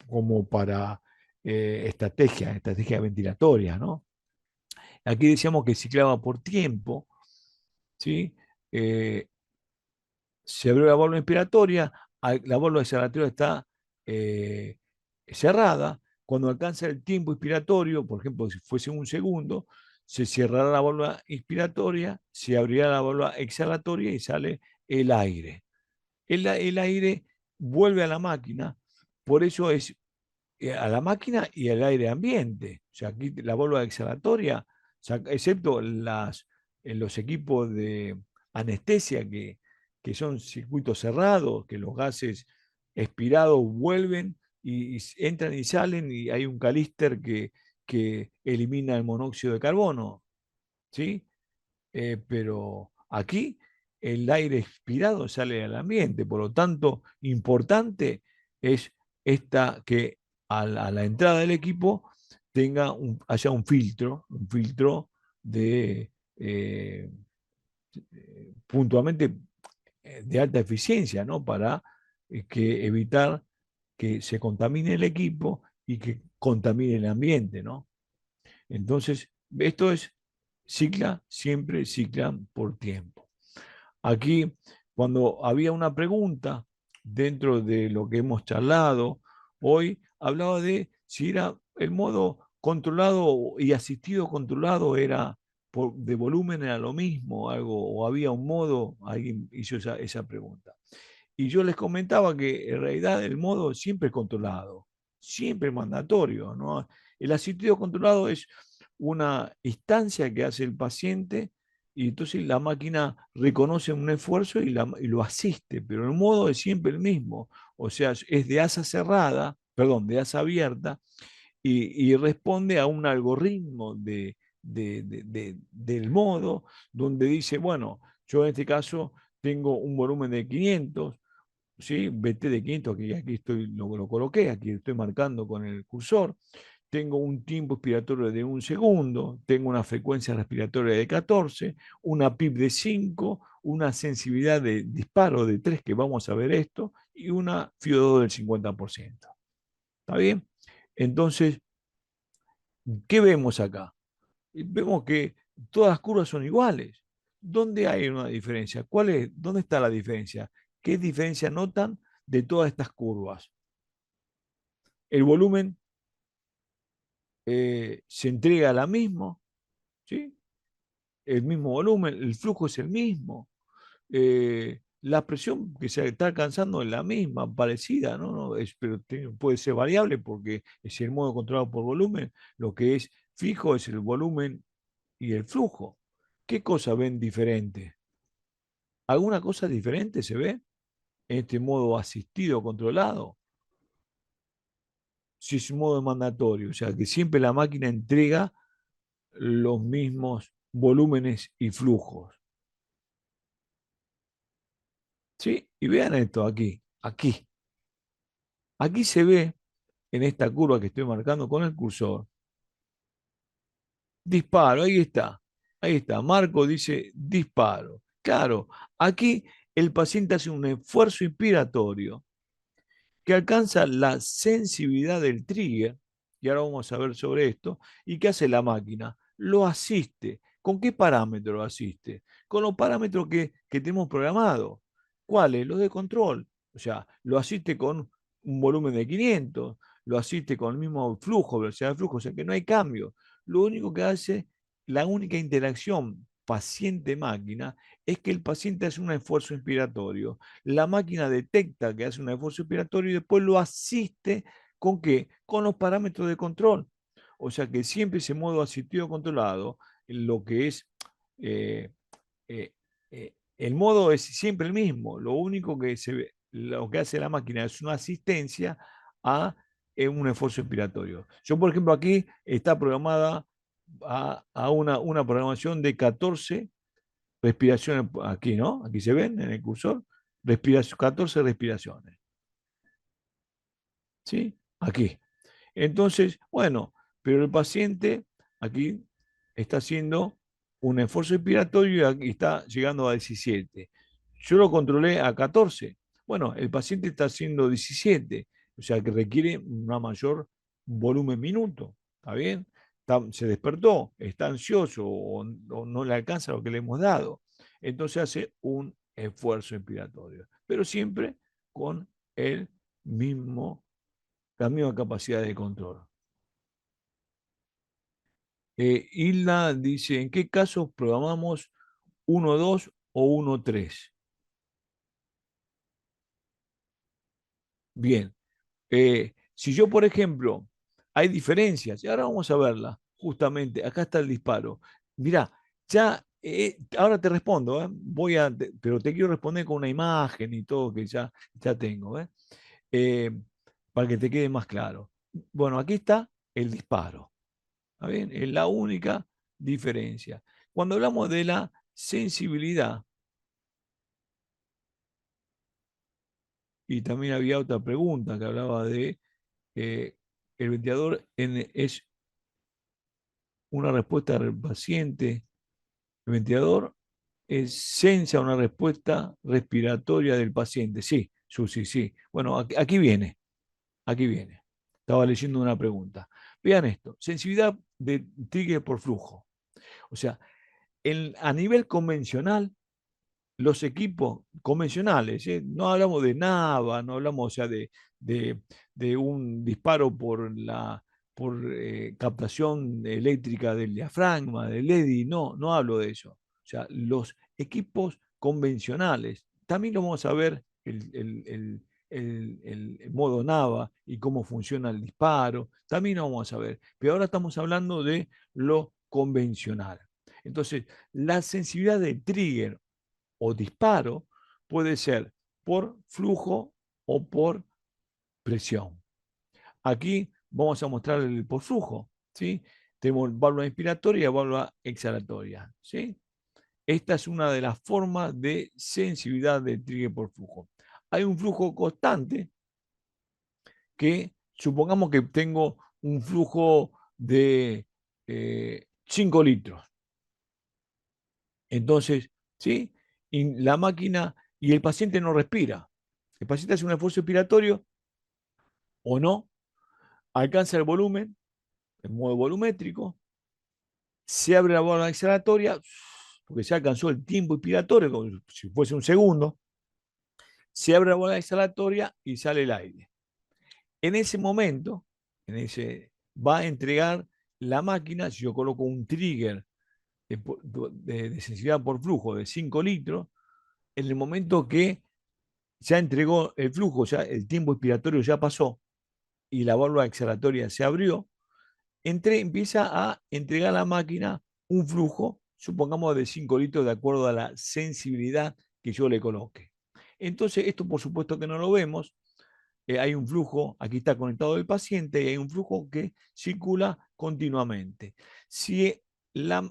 como para estrategias ventilatorias, ¿no? Aquí decíamos que ciclaba por tiempo, ¿sí? Eh, se abrió la válvula inspiratoria, la válvula exhalatoria está eh, cerrada. Cuando alcanza el tiempo inspiratorio, por ejemplo, si fuese un segundo, se cerrará la válvula inspiratoria, se abrirá la válvula exhalatoria y sale el aire. El aire vuelve a la máquina, por eso es a la máquina y al aire ambiente. O sea, aquí la válvula exhalatoria, o sea, excepto en los equipos de anestesia que son circuitos cerrados, que los gases expirados vuelven y entran y salen y hay un calíster que elimina el monóxido de carbono, ¿sí? Pero aquí el aire expirado sale al ambiente, por lo tanto, importante es que a la entrada del equipo haya un filtro de puntualmente de alta eficiencia, ¿no? Para que evitar que se contamine el equipo y que contamine el ambiente, ¿no? Entonces, esto es siempre cicla por tiempo. Aquí, cuando había una pregunta dentro de lo que hemos charlado hoy, hablaba de si era el modo controlado y asistido controlado era de volumen era lo mismo, algo, o había un modo, alguien hizo esa pregunta. Y yo les comentaba que en realidad el modo siempre es controlado, siempre es mandatorio, ¿no? El asistido controlado es una instancia que hace el paciente y entonces la máquina reconoce un esfuerzo y lo asiste, pero el modo es siempre el mismo, o sea, es de asa cerrada, perdón, de asa abierta y responde a un algoritmo del modo donde dice, bueno, yo en este caso tengo un volumen de 500, ¿sí? BT de 500, que aquí estoy, lo coloqué, aquí estoy marcando con el cursor. Tengo un tiempo expiratorio de un segundo, tengo una frecuencia respiratoria de 14, una PIP de 5, una sensibilidad de disparo de 3, que vamos a ver esto, y una FIO2 del 50%. ¿Está bien? Entonces, ¿qué vemos acá? Vemos que todas las curvas son iguales. ¿Dónde hay una diferencia? ¿Dónde está la diferencia? ¿Qué diferencia notan de todas estas curvas? El volumen se entrega a la misma, ¿sí? El mismo volumen, el flujo es el mismo, la presión que se está alcanzando es la misma, parecida, ¿no? Pero puede ser variable porque es el modo controlado por volumen, lo que es fijo es el volumen y el flujo. ¿Qué cosa ven diferente? ¿Alguna cosa diferente se ve en este modo asistido controlado? Si es un modo mandatorio, o sea que siempre la máquina entrega los mismos volúmenes y flujos. ¿Sí? Y vean esto aquí. Aquí se ve en esta curva que estoy marcando con el cursor. Disparo, ahí está. Ahí está. Marco dice disparo. Claro, aquí el paciente hace un esfuerzo inspiratorio que alcanza la sensibilidad del trigger, y ahora vamos a ver sobre esto, y ¿qué hace la máquina? Lo asiste. ¿Con qué parámetro lo asiste? Con los parámetros que tenemos programados. ¿Cuáles? Los de control. O sea, lo asiste con un volumen de 500, lo asiste con el mismo flujo, velocidad de flujo, o sea que no hay cambio. Lo único que hace, la única interacción paciente-máquina es que el paciente hace un esfuerzo inspiratorio, la máquina detecta que hace un esfuerzo respiratorio y después lo asiste ¿con qué? Con los parámetros de control. O sea que siempre ese modo asistido controlado, lo que es, eh, eh, el modo es siempre el mismo. Lo único que lo que hace la máquina es una asistencia a un esfuerzo respiratorio. Yo, por ejemplo, aquí está programada a una programación de 14 respiraciones aquí, ¿no? Aquí se ven en el cursor, 14 respiraciones, ¿sí? Aquí. Entonces, bueno, pero el paciente aquí está haciendo un esfuerzo respiratorio y aquí está llegando a 17. Yo lo controlé a 14. Bueno, el paciente está haciendo 17, o sea que requiere una mayor volumen minuto. ¿Está bien? Se despertó, está ansioso o no le alcanza lo que le hemos dado. Entonces hace un esfuerzo inspiratorio, pero siempre con el mismo, la misma capacidad de control. Hilda dice, ¿en qué casos programamos 1-2 o 1-3? Bien. Si yo, por ejemplo, hay diferencias, y ahora vamos a verla, justamente, acá está el disparo. Mirá, ya, ahora te respondo, pero te quiero responder con una imagen y todo que ya tengo, Eh, para que te quede más claro. Bueno, aquí está el disparo, ¿está bien? Es la única diferencia. Cuando hablamos de la sensibilidad, y también había otra pregunta que hablaba de eh, el ventilador es una respuesta del paciente. El ventilador sensa una respuesta respiratoria del paciente. Sí, Susi, sí. Bueno, aquí viene, aquí viene. Estaba leyendo una pregunta. Vean esto, sensibilidad de trigger por flujo. O sea, a nivel convencional, los equipos convencionales, ¿eh? No hablamos de NAVA, no hablamos, o sea, de, de un disparo por captación eléctrica del diafragma, del EDI, no, no hablo de eso. O sea, los equipos convencionales, también lo vamos a ver el modo NAVA y cómo funciona el disparo, también lo vamos a ver, pero ahora estamos hablando de lo convencional. Entonces, la sensibilidad de trigger o disparo puede ser por flujo o por presión. Aquí vamos a mostrar el por flujo, ¿sí? Tenemos válvula inspiratoria y válvula exhalatoria, ¿sí? Esta es una de las formas de sensibilidad del trigger por flujo. Hay un flujo constante que supongamos que tengo un flujo de 5 litros. Entonces, ¿sí? Y la máquina y el paciente no respira. El paciente hace un esfuerzo expiratorio o no, alcanza el volumen, en modo volumétrico, se abre la válvula exhalatoria, porque se alcanzó el tiempo expiratorio, como si fuese un segundo, se abre la válvula exhalatoria y sale el aire. En ese momento, va a entregar la máquina, si yo coloco un trigger de sensibilidad por flujo de 5 litros, en el momento que ya entregó el flujo, ya el tiempo expiratorio ya pasó y la válvula exhalatoria se abrió, empieza a entregar a la máquina un flujo, supongamos de 5 litros de acuerdo a la sensibilidad que yo le coloque. Entonces, esto por supuesto que no lo vemos. Hay un flujo, aquí está conectado el paciente, y hay un flujo que circula continuamente. Si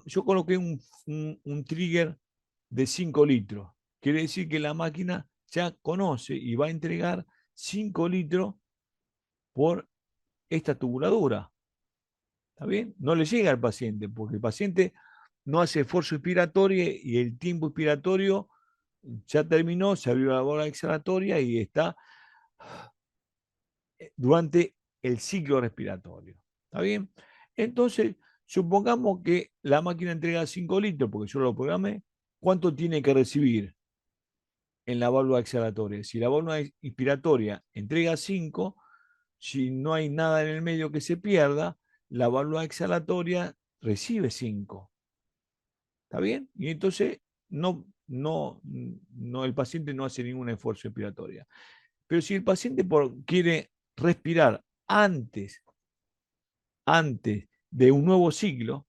yo coloqué un trigger de 5 litros, quiere decir que la máquina ya conoce y va a entregar 5 litros por esta tubuladura. ¿Está bien? No le llega al paciente, porque el paciente no hace esfuerzo expiratorio y el tiempo expiratorio ya terminó, se abrió la bola exhalatoria y está durante el ciclo respiratorio. ¿Está bien? Entonces, supongamos que la máquina entrega 5 litros, porque yo lo programé, ¿cuánto tiene que recibir en la válvula exhalatoria? Si la válvula inspiratoria entrega 5, si no hay nada en el medio que se pierda, la válvula exhalatoria recibe 5. ¿Está bien? Y entonces el paciente no hace ningún esfuerzo expiratorio. Pero si el paciente quiere respirar antes de un nuevo ciclo,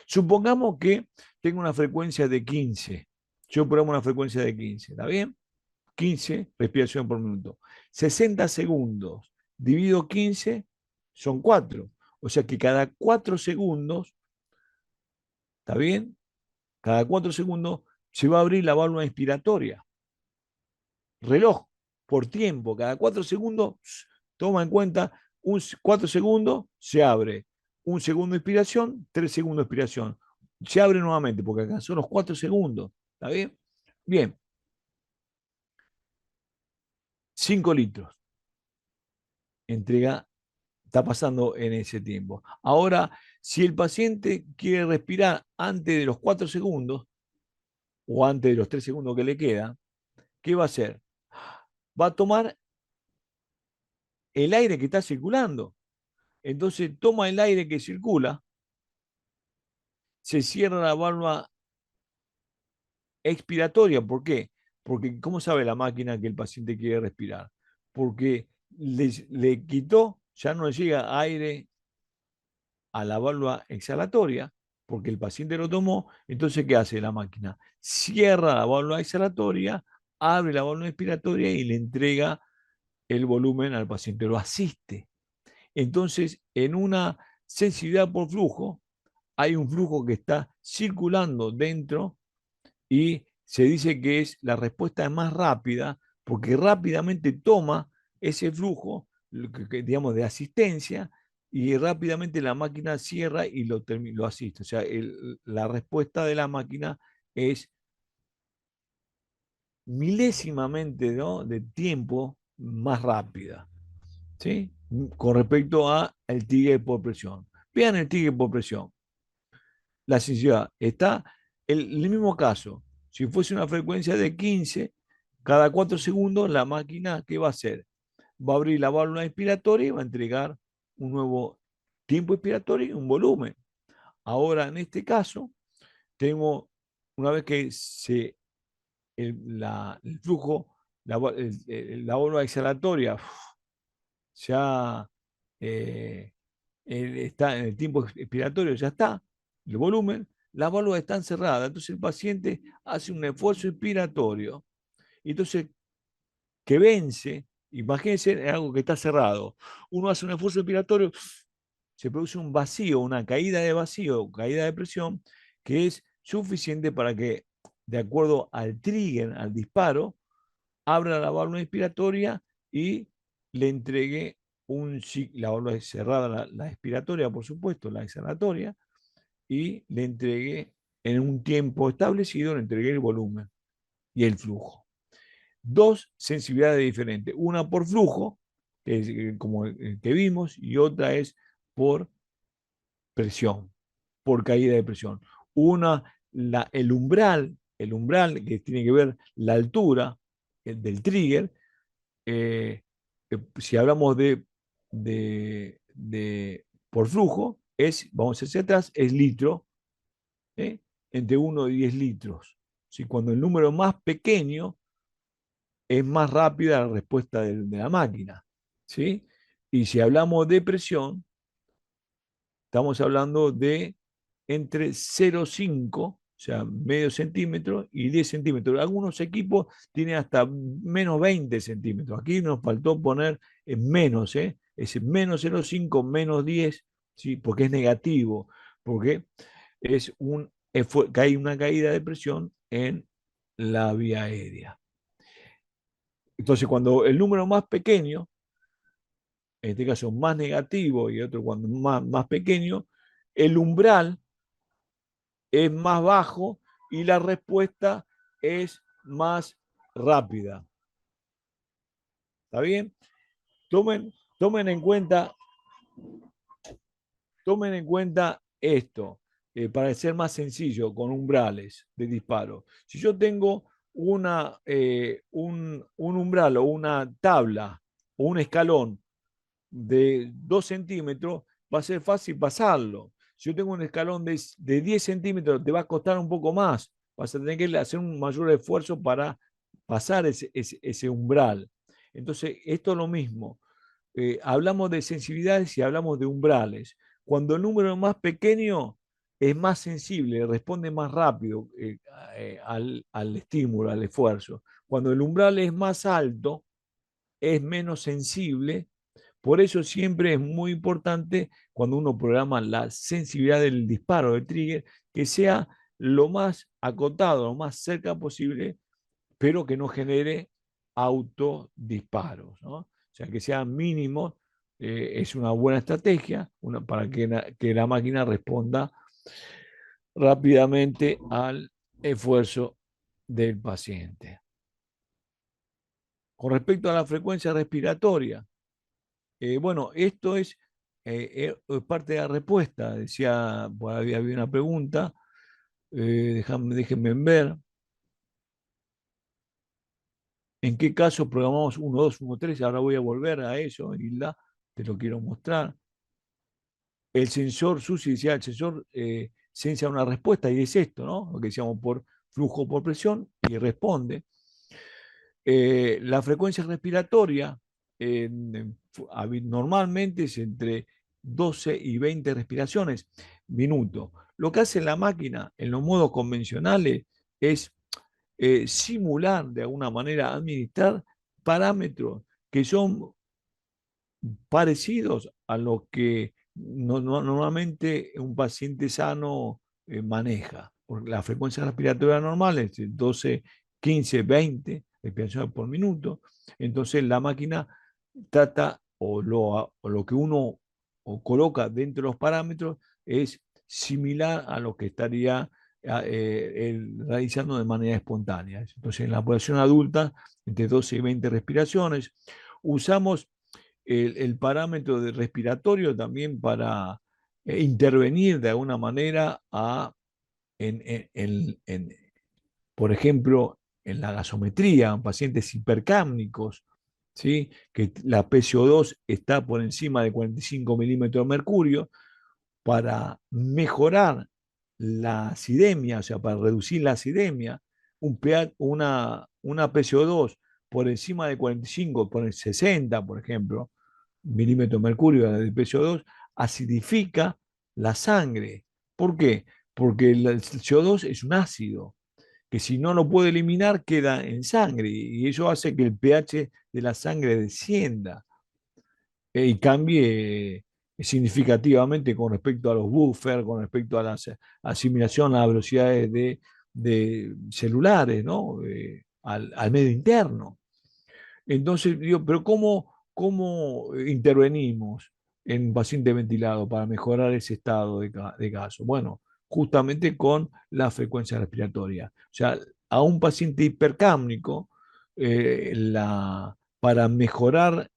supongamos que tengo una frecuencia de 15. Yo programo una frecuencia de 15, ¿está bien? 15 respiraciones por minuto. 60 segundos dividido 15 son 4. O sea que cada 4 segundos, ¿está bien? Cada 4 segundos se va a abrir la válvula inspiratoria. Reloj por tiempo, cada 4 segundos, toma en cuenta, 4 segundos se abre, un segundo de expiración, 3 segundos de expiración. Se abre nuevamente, porque acá son los 4 segundos. ¿Está bien? Bien. 5 litros. Entrega, está pasando en ese tiempo. Ahora, si el paciente quiere respirar antes de los 4 segundos o antes de los 3 segundos que le quedan, ¿qué va a hacer? Va a tomar el aire que está circulando. Entonces toma el aire que circula, se cierra la válvula expiratoria. ¿Por qué? Porque, ¿cómo sabe la máquina que el paciente quiere respirar? Porque le quitó, ya no le llega aire a la válvula exhalatoria, porque el paciente lo tomó. Entonces, ¿qué hace la máquina? Cierra la válvula exhalatoria, abre la válvula expiratoria y le entrega el volumen al paciente, lo asiste. Entonces, en una sensibilidad por flujo, hay un flujo que está circulando dentro y se dice que es la respuesta más rápida porque rápidamente toma ese flujo, digamos, de asistencia y rápidamente la máquina cierra y lo asiste. O sea, la respuesta de la máquina es milésimamente, ¿no?, de tiempo más rápida, ¿sí? Con respecto al Tiger por presión. Vean el Tiger por presión. La sensibilidad está el mismo caso. Si fuese una frecuencia de 15, cada 4 segundos la máquina, ¿qué va a hacer? Va a abrir la válvula expiratoria y va a entregar un nuevo tiempo expiratorio y un volumen. Ahora, en este caso, tengo, una vez que el flujo, la válvula exhalatoria ya está en el tiempo expiratorio, ya está, el volumen, las válvulas están cerradas, entonces el paciente hace un esfuerzo expiratorio, y entonces que vence, imagínense algo que está cerrado, uno hace un esfuerzo expiratorio, se produce un vacío, una caída de vacío, caída de presión, que es suficiente para que, de acuerdo al trigger, al disparo, abra la válvula inspiratoria y le entregue la válvula cerrada, la expiratoria, por supuesto, la exhalatoria, y le entregué en un tiempo establecido, le entregué el volumen y el flujo. Dos sensibilidades diferentes, una por flujo, que es como el que vimos, y otra es por presión, por caída de presión. Una, el umbral que tiene que ver la altura del trigger, si hablamos por flujo, vamos hacia atrás, es litro, ¿eh? Entre 1 y 10 litros. ¿Sí? Cuando el número más pequeño es más rápida la respuesta de la máquina. ¿Sí? Y si hablamos de presión, estamos hablando de entre 0,5, o sea, medio centímetro, y 10 centímetros. Algunos equipos tienen hasta menos 20 centímetros. Aquí nos faltó poner en menos, ¿eh? Es menos 0,5, menos 10, ¿sí? Porque es negativo, porque que hay una caída de presión en la vía aérea. Entonces, cuando el número más pequeño, en este caso más negativo y otro cuando más pequeño, el umbral es más bajo y la respuesta es más rápida. ¿Está bien? Tomen, tomen en cuenta, tomen en cuenta esto, para ser más sencillo con umbrales de disparo. Si yo tengo un umbral o una tabla o un escalón de 2 centímetros, va a ser fácil pasarlo. Si yo tengo un escalón de 10 centímetros, te va a costar un poco más. Vas a tener que hacer un mayor esfuerzo para pasar ese umbral. Entonces, esto es lo mismo. Hablamos de sensibilidades y hablamos de umbrales. Cuando el número es más pequeño, es más sensible, responde más rápido al estímulo, al esfuerzo. Cuando el umbral es más alto, es menos sensible. Por eso siempre es muy importante cuando uno programa la sensibilidad del disparo del trigger, que sea lo más acotado, lo más cerca posible, pero que no genere autodisparos, ¿no? O sea, que sea mínimo, es una buena estrategia para que la máquina responda rápidamente al esfuerzo del paciente. Con respecto a la frecuencia respiratoria, bueno, esto es parte de la respuesta. Decía, por ahí había una pregunta, déjenme ver. ¿En qué caso programamos 1, 2, 1, 3? Ahora voy a volver a eso, Hilda, te lo quiero mostrar. El sensor, Susi decía, el sensor sensa una respuesta y es esto, ¿no? Lo que decíamos por flujo por presión y responde. La frecuencia respiratoria normalmente es entre 12 y 20 respiraciones minuto. Lo que hace la máquina en los modos convencionales es simular de alguna manera, administrar parámetros que son parecidos a lo que normalmente un paciente sano maneja. Porque la frecuencia respiratoria normal es 12, 15, 20 respiraciones por minuto. Entonces la máquina trata o lo que uno o coloca dentro de los parámetros es similar a lo que estaría realizando de manera espontánea. Entonces en la población adulta, entre 12 y 20 respiraciones, usamos el parámetro de respiratorio también para intervenir de alguna manera en, por ejemplo, en la gasometría, en pacientes hipercámnicos, ¿sí? Que la PCO2 está por encima de 45 milímetros de mercurio, para mejorar la acidemia, o sea, para reducir la acidemia, un pH, una PCO2 por encima de 45, por el 60, por ejemplo, milímetros de mercurio de PCO2, acidifica la sangre. ¿Por qué? Porque el CO2 es un ácido que si no lo puede eliminar queda en sangre y eso hace que el pH de la sangre descienda y cambie significativamente con respecto a los buffers, con respecto a la asimilación a las velocidades de celulares, ¿no? Al medio interno. Entonces, digo, pero ¿cómo intervenimos en un paciente ventilado para mejorar ese estado de caso? Bueno, justamente con la frecuencia respiratoria. O sea, a un paciente hipercámnico, para mejorar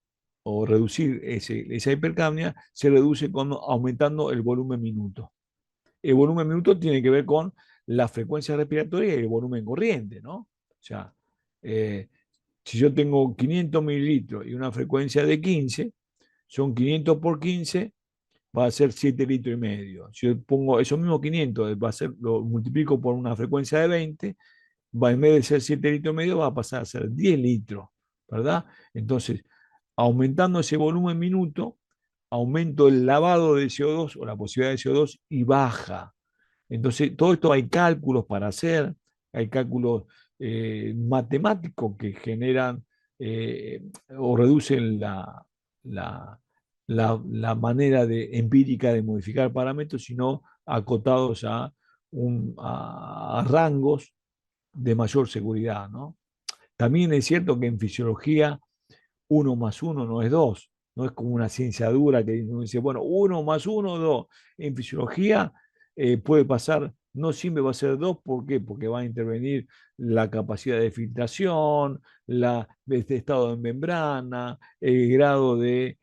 o reducir esa hipercapnia, se reduce aumentando el volumen minuto. El volumen minuto tiene que ver con la frecuencia respiratoria y el volumen corriente, ¿no? O sea, eh, si yo tengo 500 mililitros y una frecuencia de 15, son 500 por 15, va a ser 7 litros y medio. Si yo pongo esos mismos 500, lo multiplico por una frecuencia de 20, en vez de ser 7 litros y medio, va a pasar a ser 10 litros, ¿verdad? Entonces, aumentando ese volumen minuto, aumento el lavado de CO2 o la posibilidad de CO2 y baja. Entonces, todo esto hay cálculos para hacer, hay cálculos matemáticos que generan o reducen la, la manera empírica de modificar parámetros, sino acotados a rangos de mayor seguridad, ¿no? También es cierto que en fisiología 1 más 1 no es 2, no es como una ciencia dura que uno dice, bueno, 1 más 1, 2. En fisiología puede pasar, no siempre va a ser 2, ¿por qué? Porque va a intervenir la capacidad de filtración, este estado de membrana, el grado de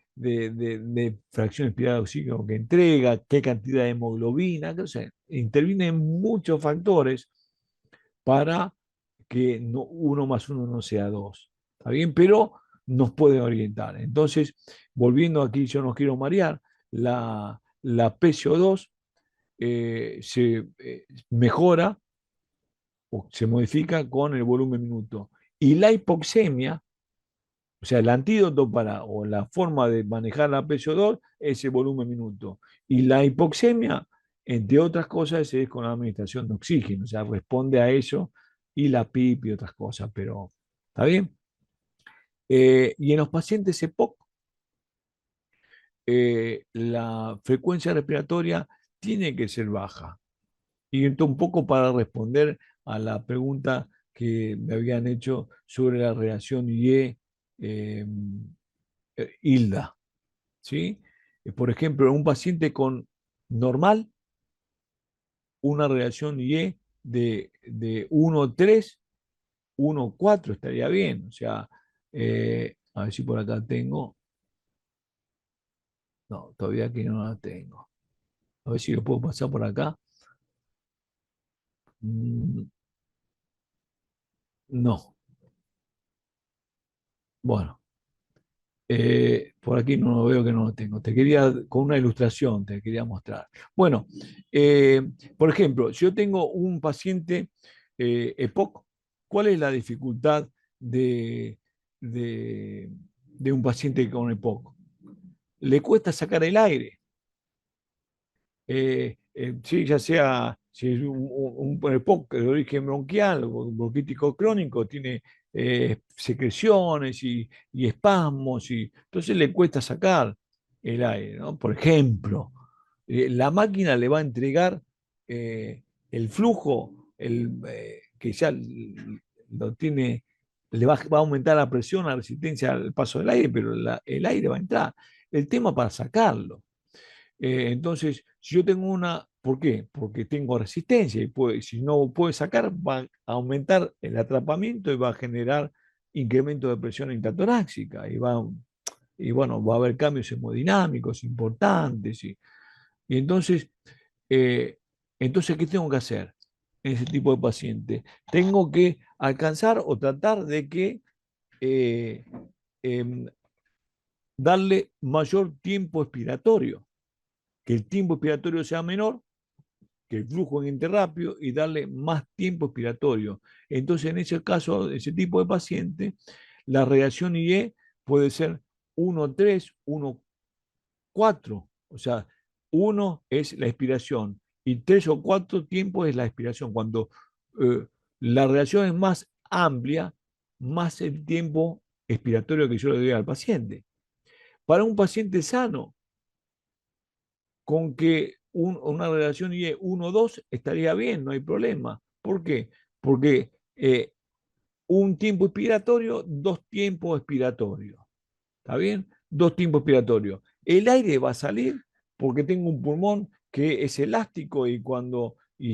fracción inspirada de oxígeno que entrega, qué cantidad de hemoglobina, no sé, intervienen muchos factores para que 1 más 1 no sea 2. ¿Está bien? Pero nos puede orientar. Entonces, volviendo aquí, yo no quiero marear, la PCO2 se mejora o se modifica con el volumen minuto. Y la hipoxemia, o sea, el antídoto o la forma de manejar la PCO2 es el volumen minuto. Y la hipoxemia, entre otras cosas, es con la administración de oxígeno, o sea, responde a eso y la PIP y otras cosas, pero ¿está bien? Y en los pacientes EPOC, la frecuencia respiratoria tiene que ser baja. Y entonces, un poco para responder a la pregunta que me habían hecho sobre la relación IE-Hilda, ¿sí? Por ejemplo, en un paciente con normal, una relación IE de 1,3, 1,4 estaría bien. O sea, A ver si por acá tengo. No, todavía aquí no la tengo. A ver si lo puedo pasar por acá. Mm, no. Bueno, por aquí no lo veo que no lo tengo. Te quería, con una ilustración, te quería mostrar. Bueno, eh, por ejemplo, si yo tengo un paciente EPOC, ¿cuál es la dificultad de, de, de un paciente con EPOC? Le cuesta sacar el aire. Sí, ya sea si es un EPOC de origen bronquial o bronquítico crónico, tiene secreciones y espasmos, y entonces le cuesta sacar el aire, ¿no? Por ejemplo, la máquina le va a entregar el flujo, que ya lo tiene, va a aumentar la presión, la resistencia al paso del aire, pero el aire va a entrar. El tema para sacarlo. Entonces, si yo tengo una, ¿por qué? Porque tengo resistencia y si no puede sacar, va a aumentar el atrapamiento y va a generar incremento de presión intratorácica y bueno, va a haber cambios hemodinámicos importantes. Y eh, entonces, ¿qué tengo que hacer en ese tipo de paciente? Tengo que alcanzar o tratar de que eh, em, darle mayor tiempo expiratorio, que el tiempo expiratorio sea menor, que el flujo entre rápido y darle más tiempo expiratorio. Entonces, en ese caso, de ese tipo de paciente, la reacción IE puede ser 1,3, 1,4. O sea, 1 es la expiración y 3 o 4 tiempos es la expiración. Cuando eh, la reacción es más amplia, más el tiempo expiratorio que yo le doy al paciente. Para un paciente sano, con que una relación IE 1-2 estaría bien, no hay problema. ¿Por qué? Porque un tiempo expiratorio, dos tiempos expiratorios. ¿Está bien? Dos tiempos expiratorios. El aire va a salir porque tengo un pulmón que es elástico y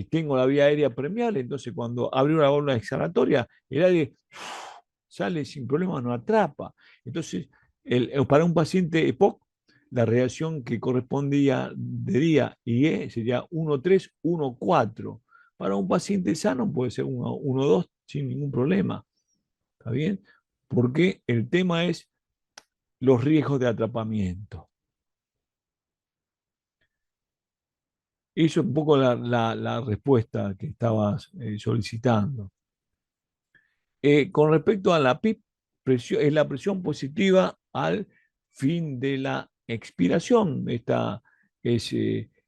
tengo la vía aérea permeable, entonces cuando abre una válvula exhalatoria, el aire sale sin problema, no atrapa. Entonces, para un paciente EPOC, la reacción que correspondía de día y E sería 1,3, 1,4. Para un paciente sano puede ser 1,2 sin ningún problema. ¿Está bien? Porque el tema es los riesgos de atrapamiento. Eso es un poco la respuesta que estabas solicitando. Con respecto a la PIP, es la presión positiva al fin de la expiración.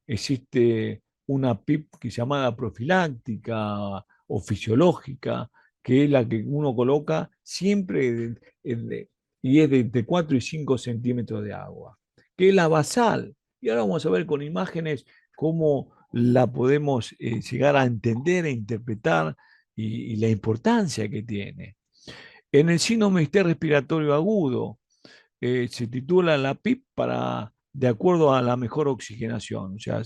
Existe una PIP que es llamada profiláctica o fisiológica, que es la que uno coloca siempre y es de entre 4 y 5 centímetros de agua, que es la basal. Y ahora vamos a ver con imágenes cómo la podemos llegar a entender e interpretar y la importancia que tiene. En el síndrome respiratorio agudo se titula la PIP de acuerdo a la mejor oxigenación. O sea,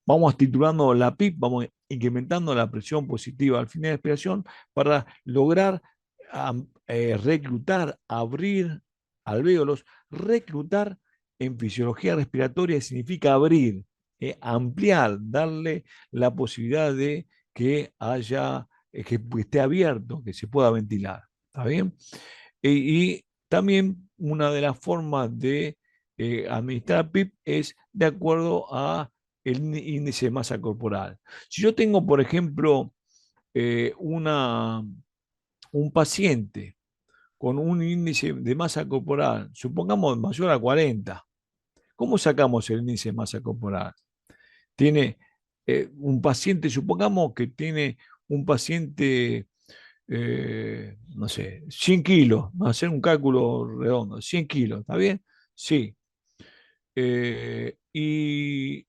vamos titulando la PIP, vamos incrementando la presión positiva al final de la respiración para lograr reclutar, abrir alvéolos. Reclutar en fisiología respiratoria significa abrir, ampliar, darle la posibilidad de que haya, que esté abierto, que se pueda ventilar. ¿Está bien? Y también una de las formas de administrar PIP es de acuerdo a el índice de masa corporal. Si yo tengo, por ejemplo, eh, una, un paciente con un índice de masa corporal, supongamos mayor a 40, ¿cómo sacamos el índice de masa corporal? Tiene un paciente, supongamos que tiene un paciente, no sé, 100 kilos, vamos a hacer un cálculo redondo, 100 kilos, ¿está bien? Sí. Y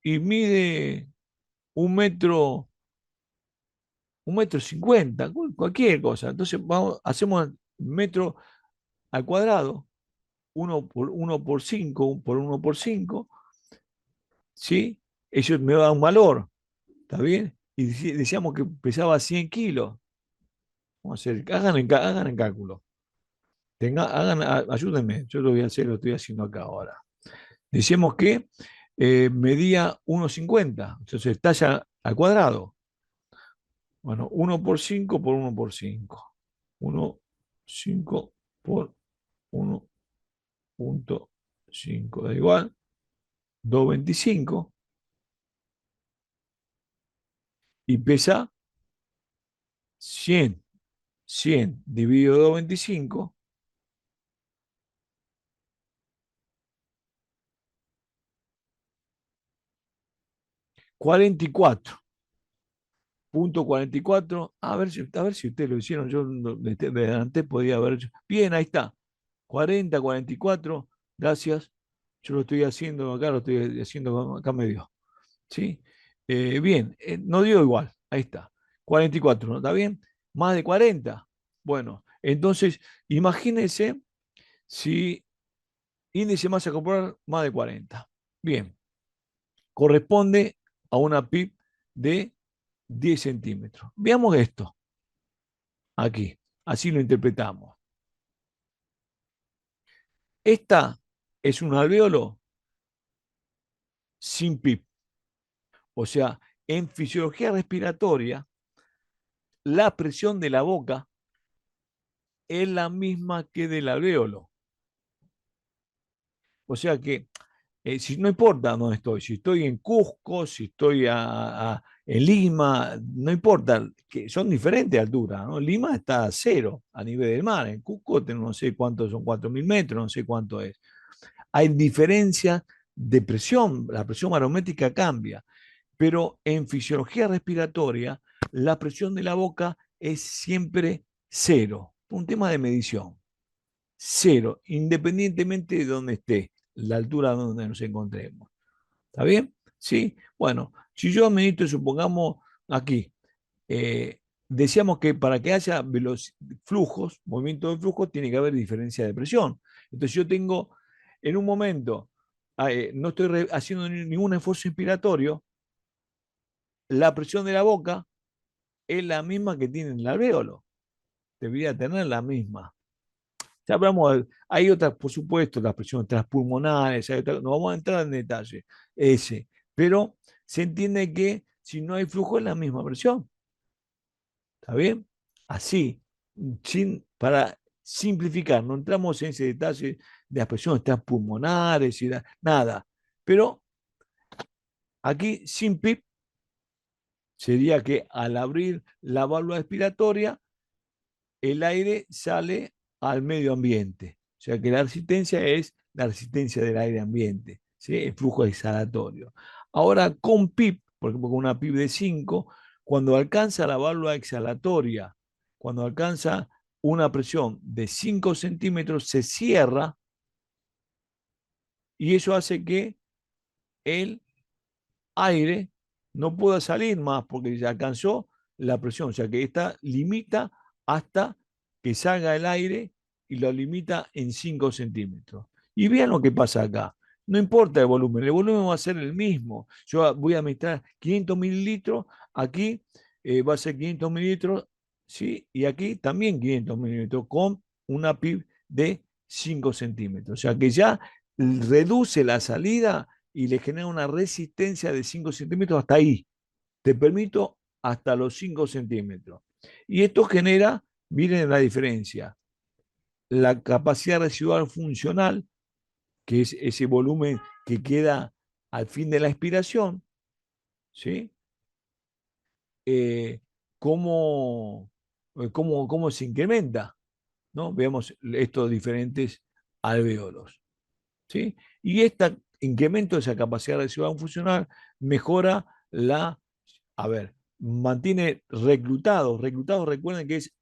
mide un metro, 1,50 m, cualquier cosa. Entonces hacemos metro al cuadrado, 1 por 5 por 1 por 5, ¿sí? Eso me da un valor, ¿está bien? Y decíamos que pesaba 100 kilos. Vamos a hacer, hagan el cálculo. Ayúdenme, yo lo voy a hacer, lo estoy haciendo acá ahora. Decimos que medía 1,50, entonces talla al cuadrado. Bueno, 1 por 5 por 1 por 5. 1, 5 por 1,5 da igual. 2,25 y pesa 100. 100 dividido 2,25, 44,44. A ver si ustedes lo hicieron. Yo de antes podía haber hecho. Bien, ahí está. 40, 44. Gracias. Yo lo estoy haciendo acá, lo estoy haciendo acá me dio. ¿Sí? Bien, no dio igual. Ahí está. 44, ¿no? ¿Está bien? Más de 40. Bueno, entonces, imagínense si índice de masa corporal más de 40. Bien, corresponde a una PIB de 10 centímetros. Veamos esto aquí, así lo interpretamos. Esta es un alveolo sin PIB. O sea, en fisiología respiratoria, la presión de la boca es la misma que del alveolo. O sea que si no importa dónde estoy, si estoy en Cusco, si estoy en Lima, no importa, que son diferentes alturas, ¿no? Lima está a 0 a nivel del mar, en Cusco no sé cuántos son 4.000 metros, no sé cuánto es. Hay diferencia de presión, la presión barométrica cambia, pero en fisiología respiratoria la presión de la boca es siempre 0, un tema de medición. 0, independientemente de dónde esté, la altura donde nos encontremos. ¿Está bien? Sí. Bueno, si yo medito, supongamos aquí, eh, decíamos que para que haya flujos, movimiento de flujo, tiene que haber diferencia de presión. Entonces yo tengo, en un momento, no estoy haciendo ningún esfuerzo inspiratorio, la presión de la boca es la misma que tiene el alvéolo. Debería tener la misma. Ya hablamos, hay otras, por supuesto, las presiones transpulmonares, no vamos a entrar en detalle, ese, pero se entiende que si no hay flujo es la misma presión, ¿está bien? Así, para simplificar, no entramos en ese detalle de las presiones transpulmonares y nada, pero aquí sin PIP sería que al abrir la válvula expiratoria, el aire sale al medio ambiente. O sea que la resistencia es la resistencia del aire ambiente, ¿sí? El flujo exhalatorio. Ahora con PIB, por ejemplo con una PIB de 5, cuando alcanza la válvula exhalatoria, cuando alcanza una presión de 5 centímetros, se cierra y eso hace que el aire no pueda salir más porque ya alcanzó la presión. O sea que esta limita hasta que salga el aire y lo limita en 5 centímetros. Y vean lo que pasa acá. No importa el volumen va a ser el mismo. Yo voy a administrar 500 mililitros, aquí va a ser 500 mililitros, ¿sí? Y aquí también 500 mililitros con una PIB de 5 centímetros. O sea que ya reduce la salida y le genera una resistencia de 5 centímetros hasta ahí. Te permito hasta los 5 centímetros. Y esto genera, miren la diferencia, la capacidad residual funcional, que es ese volumen que queda al fin de la expiración, ¿sí? Eh, cómo, cómo se incrementa, ¿no? Veamos estos diferentes alveolos, ¿sí? Y este incremento de esa capacidad residual funcional mejora a ver, mantiene reclutados. Reclutados, recuerden que es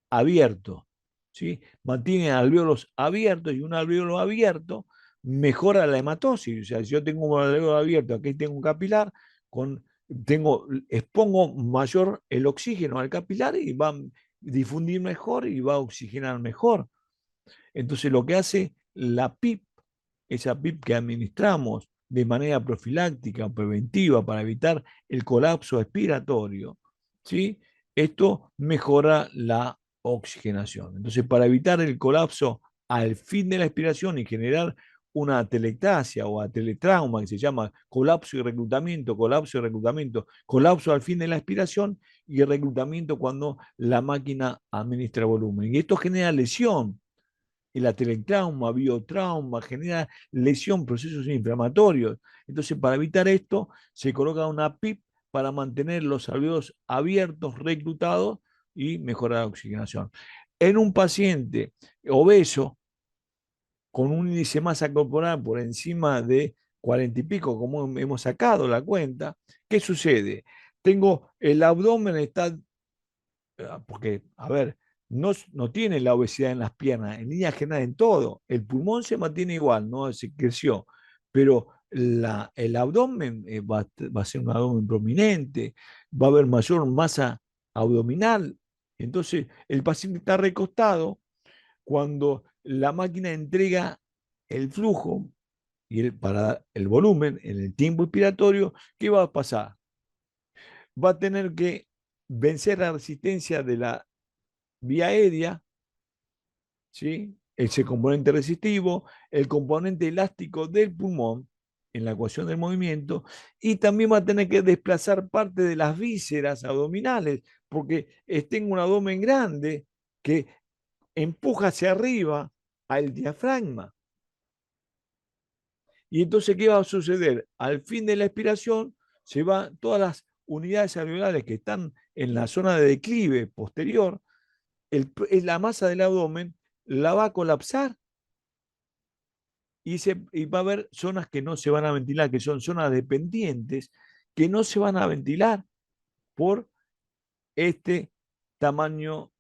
abierto, ¿sí? Mantiene alvéolos abiertos y un alvéolo abierto mejora la hematosis. O sea, si yo tengo un alvéolo abierto, aquí tengo un capilar, expongo mayor el oxígeno al capilar y va a difundir mejor y va a oxigenar mejor. Entonces, lo que hace la PIP, esa PIP que administramos de manera profiláctica o preventiva para evitar el colapso expiratorio, ¿sí? Esto mejora la oxigenación. Entonces, para evitar el colapso al fin de la expiración y generar una atelectasia o ateletrauma, que se llama colapso y reclutamiento, colapso al fin de la expiración y reclutamiento cuando la máquina administra volumen. Y esto genera lesión. El atelectrauma, biotrauma, genera lesión, procesos inflamatorios. Entonces, para evitar esto, se coloca una PIP para mantener los alveolos abiertos, reclutados y mejorar la oxigenación. En un paciente obeso, con un índice de masa corporal por encima de 40 y pico, como hemos sacado la cuenta, ¿qué sucede? Tengo el abdomen, está, porque, a ver, no tiene la obesidad en las piernas, en línea general en todo. El pulmón se mantiene igual, no se creció, pero el abdomen va a ser un abdomen prominente, va a haber mayor masa abdominal. Entonces, el paciente está recostado cuando la máquina entrega el flujo para el volumen en el tiempo expiratorio. ¿Qué va a pasar? Va a tener que vencer la resistencia de la vía aérea, ¿sí? Ese componente resistivo, el componente elástico del pulmón en la ecuación del movimiento, y también va a tener que desplazar parte de las vísceras abdominales, porque tengo un abdomen grande que empuja hacia arriba al diafragma. Y entonces, ¿qué va a suceder? Al fin de la expiración, se van todas las unidades alveolares que están en la zona de declive posterior, la masa del abdomen la va a colapsar y va a haber zonas que no se van a ventilar, que son zonas dependientes, que no se van a ventilar por este tamaño,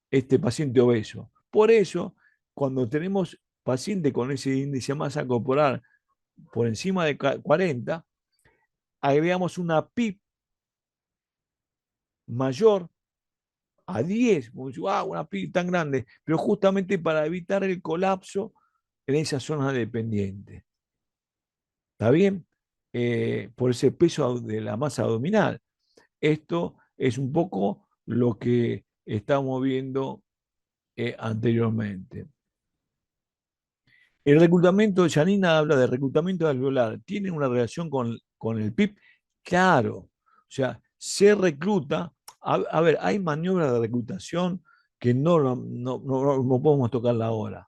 este paciente obeso. Por eso, cuando tenemos paciente con ese índice de masa corporal por encima de 40, agregamos una PIP mayor a 10, wow, una PIB tan grande, pero justamente para evitar el colapso en esa zona dependiente. ¿Está bien? Por ese peso de la masa abdominal. Esto es un poco lo que estamos viendo anteriormente. El reclutamiento, Janina habla de reclutamiento alveolar. ¿Tiene una relación con el PIB? Claro. O sea, se recluta. A ver, hay maniobras de reclutación que no podemos tocarla ahora.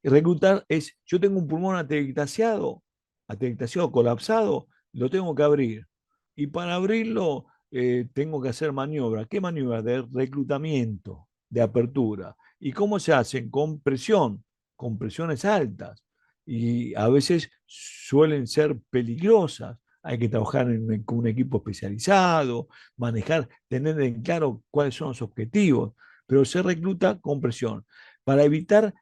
Reclutar es, yo tengo un pulmón atelectasiado, colapsado, lo tengo que abrir. Y para abrirlo tengo que hacer maniobras. ¿Qué maniobras? De reclutamiento, de apertura. ¿Y cómo se hacen? Con presiones altas. Y a veces suelen ser peligrosas. Hay que trabajar con un equipo especializado, manejar, tener en claro cuáles son los objetivos, pero se recluta con presión para evitar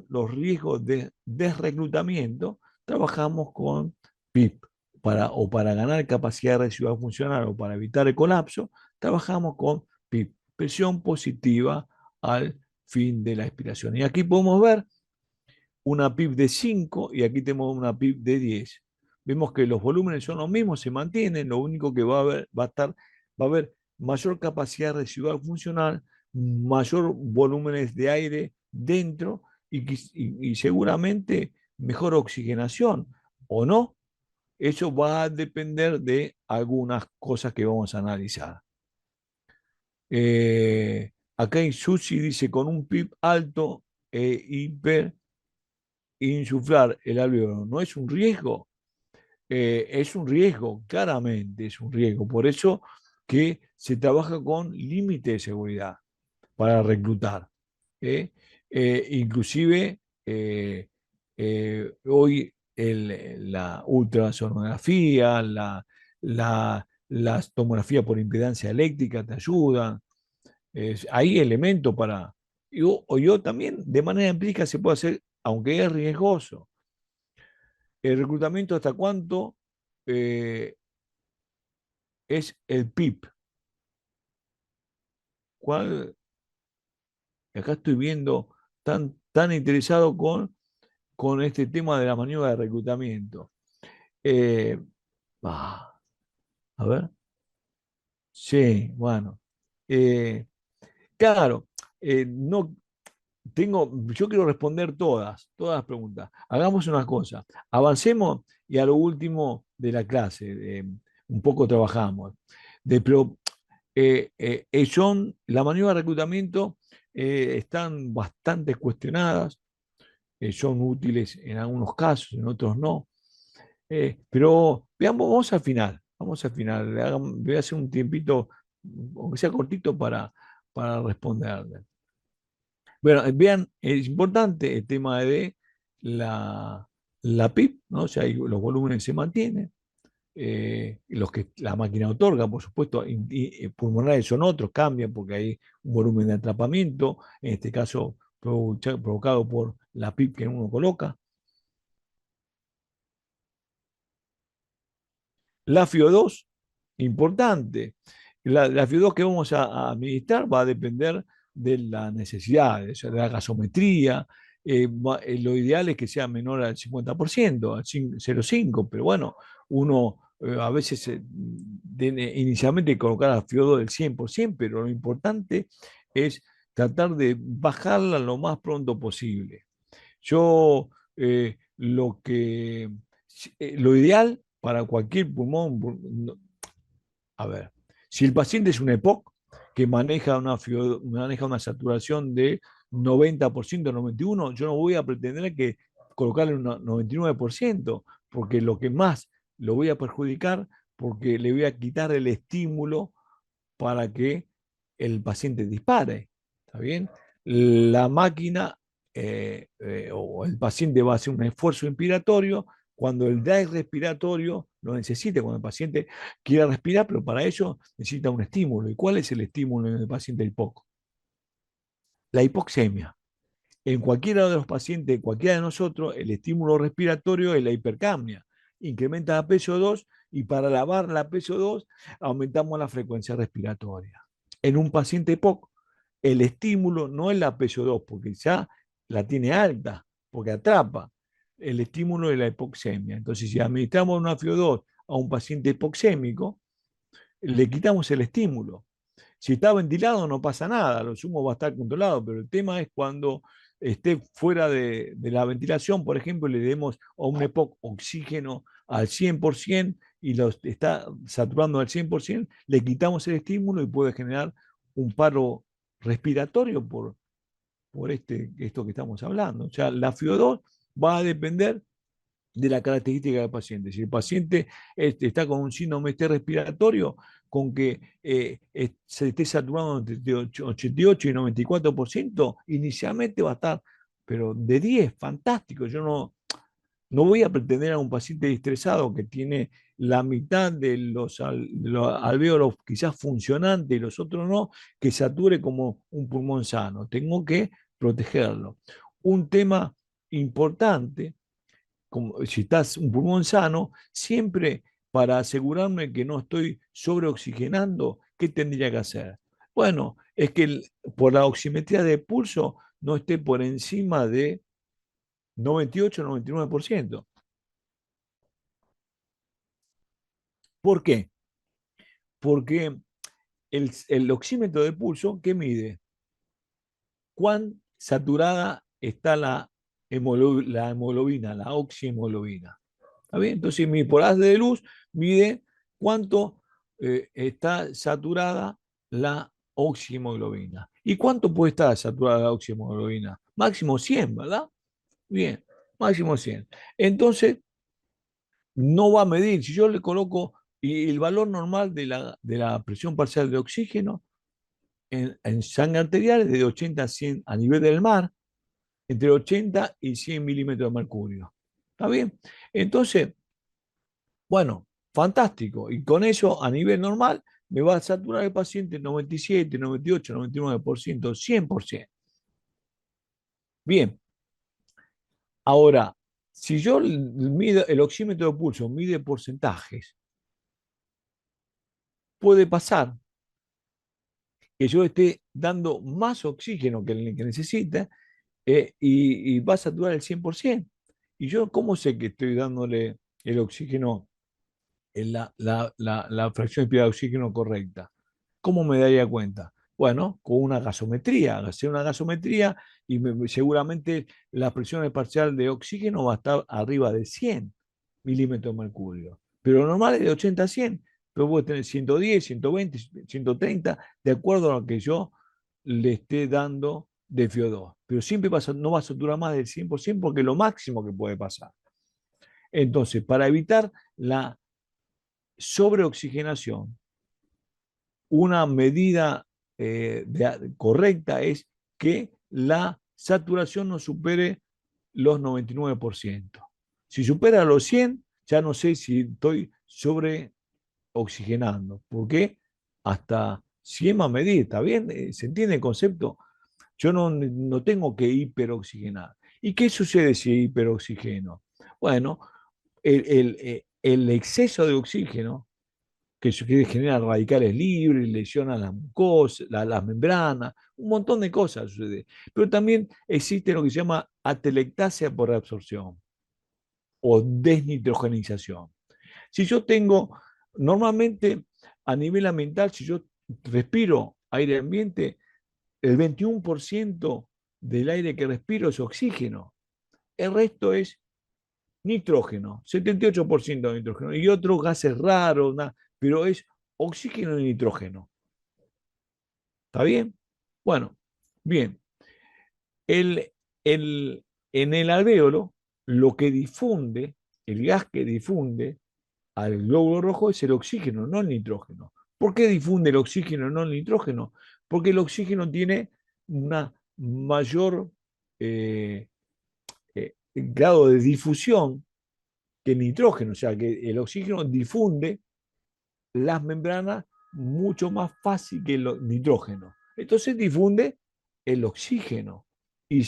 los riesgos de desreclutamiento. Trabajamos con PIP. Para ganar capacidad residual funcional o para evitar el colapso, trabajamos con PIP, presión positiva al fin de la expiración. Y aquí podemos ver una PIP de 5 y aquí tenemos una PIP de 10. Vemos que los volúmenes son los mismos, se mantienen, lo único que va a haber mayor capacidad residual funcional, mayor volúmenes de aire dentro y seguramente mejor oxigenación, ¿o no? Eso va a depender de algunas cosas que vamos a analizar. Acá en Susi dice, con un PIB alto e hiperinsuflar el alveolo, ¿no es un riesgo? Es un riesgo, claramente es un riesgo. Por eso que se trabaja con límite de seguridad para reclutar. ¿Eh? Inclusive hoy la ultrasonografía, la tomografía por impedancia eléctrica te ayudan. Hay elementos para... yo también de manera empírica se puede hacer, aunque es riesgoso. El reclutamiento hasta cuánto eh, es el PIP. ¿Cuál? Acá estoy viendo tan interesado con este tema de la maniobra de reclutamiento. Eh, ah, a ver. Sí, bueno. Eh, claro, no yo quiero responder todas las preguntas. Hagamos una cosa, avancemos y a lo último de la clase, un poco trabajamos. Pero la maniobra de reclutamiento están bastante cuestionadas, son útiles en algunos casos, en otros no. Pero veamos, vamos al final, voy a hacer un tiempito, aunque sea cortito, para responderle. Bueno, vean, es importante el tema de la, la PIB, ¿no? O sea, los volúmenes se mantienen, los que la máquina otorga, por supuesto, pulmonares son otros, cambian porque hay un volumen de atrapamiento, en este caso provocado por la PIB que uno coloca. La FIO2, importante. La FIO2 que vamos a administrar va a depender de las necesidades, de la gasometría. Lo ideal es que sea menor al 50%, al 0,5, pero bueno, uno a veces inicialmente hay que colocar la FIO2 del 100%, pero lo importante es tratar de bajarla lo más pronto posible. Yo lo ideal para cualquier pulmón, a ver, si el paciente es un EPOC que maneja una saturación de 90%, 91%, yo no voy a pretender que colocarle un 99%, porque lo que más lo voy a perjudicar, porque le voy a quitar el estímulo para que el paciente dispare. ¿Está bien? La máquina o el paciente va a hacer un esfuerzo inspiratorio cuando el DAI respiratorio lo necesite, cuando el paciente quiera respirar, pero para ello necesita un estímulo. ¿Y cuál es el estímulo en el paciente hipoc? La hipoxemia. En cualquiera de los pacientes, cualquiera de nosotros, el estímulo respiratorio es la hipercapnia. Incrementa la PSO2 y para lavar la PSO2 aumentamos la frecuencia respiratoria. En un paciente EPOC, el estímulo no es la PSO2 porque ya la tiene alta, porque atrapa. El estímulo es la hipoxemia. Entonces, si administramos una FIO2 a un paciente hipoxémico, le quitamos el estímulo. Si está ventilado no pasa nada, lo sumo va a estar controlado, pero el tema es cuando esté fuera de la ventilación, por ejemplo, le demos a un EPOC oxígeno al 100% y lo está saturando al 100%, le quitamos el estímulo y puede generar un paro respiratorio por esto que estamos hablando. O sea, la FIO2 va a depender de la característica del paciente. Si el paciente está con un síndrome respiratorio, con que se esté saturando entre 88 y 94%, inicialmente va a estar, pero de 10, fantástico. Yo no voy a pretender a un paciente estresado que tiene la mitad de los alvéolos quizás funcionantes y los otros no, que sature como un pulmón sano. Tengo que protegerlo. Un tema importante como, si estás un pulmón sano, siempre para asegurarme que no estoy sobreoxigenando, ¿qué tendría que hacer? Bueno, es que por la oximetría de pulso no esté por encima de 98-99%. ¿Por qué? Porque el oxímetro de pulso, ¿qué mide? ¿Cuán saturada está la hemoglobina, la oxihemoglobina? ¿Está bien? Entonces, por haz de luz mide cuánto está saturada la oxihemoglobina. ¿Y cuánto puede estar saturada la oxihemoglobina? Máximo 100, ¿verdad? Bien, máximo 100. Entonces, no va a medir. Si yo le coloco y el valor normal de la presión parcial de oxígeno en sangre arterial es de 80 a 100 a nivel del mar, entre 80 y 100 milímetros de mercurio. ¿Está bien? Entonces, bueno, fantástico. Y con eso, a nivel normal, me va a saturar el paciente 97, 98, 99%, 100%. Bien, ahora, si yo mido el oxímetro de pulso, mide porcentajes, puede pasar que yo esté dando más oxígeno que el que necesita y va a saturar el 100%. ¿Y yo cómo sé que estoy dándole el oxígeno, la fracción de oxígeno correcta? ¿Cómo me daría cuenta? Bueno, con una gasometría, hacer una gasometría y seguramente la presión parcial de oxígeno va a estar arriba de 100 milímetros de mercurio. Pero lo normal es de 80 a 100, pero puede tener 110, 120, 130, de acuerdo a lo que yo le esté dando de FIO2. Pero siempre no va a saturar más del 100% porque es lo máximo que puede pasar. Entonces, para evitar la sobreoxigenación, una medida correcta es que la saturación no supere los 99%. Si supera los 100, ya no sé si estoy sobreoxigenando. ¿Por qué? Hasta 100 más medir, ¿está bien? ¿Se entiende el concepto? Yo no tengo que hiperoxigenar. ¿Y qué sucede si hiperoxigeno? Bueno, el exceso de oxígeno que genera radicales libres, lesiona las mucosas, las membranas, un montón de cosas sucede. Pero también existe lo que se llama atelectasia por reabsorción o desnitrogenización. Si yo tengo, normalmente a nivel ambiental, si yo respiro aire ambiente, el 21% del aire que respiro es oxígeno, el resto es nitrógeno, 78% de nitrógeno, y otros gases raros, pero es oxígeno y nitrógeno. ¿Está bien? Bueno, bien. El, en el alvéolo, lo que difunde, el gas que difunde al glóbulo rojo es el oxígeno, no el nitrógeno. ¿Por qué difunde el oxígeno, no el nitrógeno? Porque el oxígeno tiene una mayor grado de difusión que el nitrógeno, o sea que el oxígeno difunde las membranas mucho más fácil que el nitrógeno. Entonces difunde el oxígeno y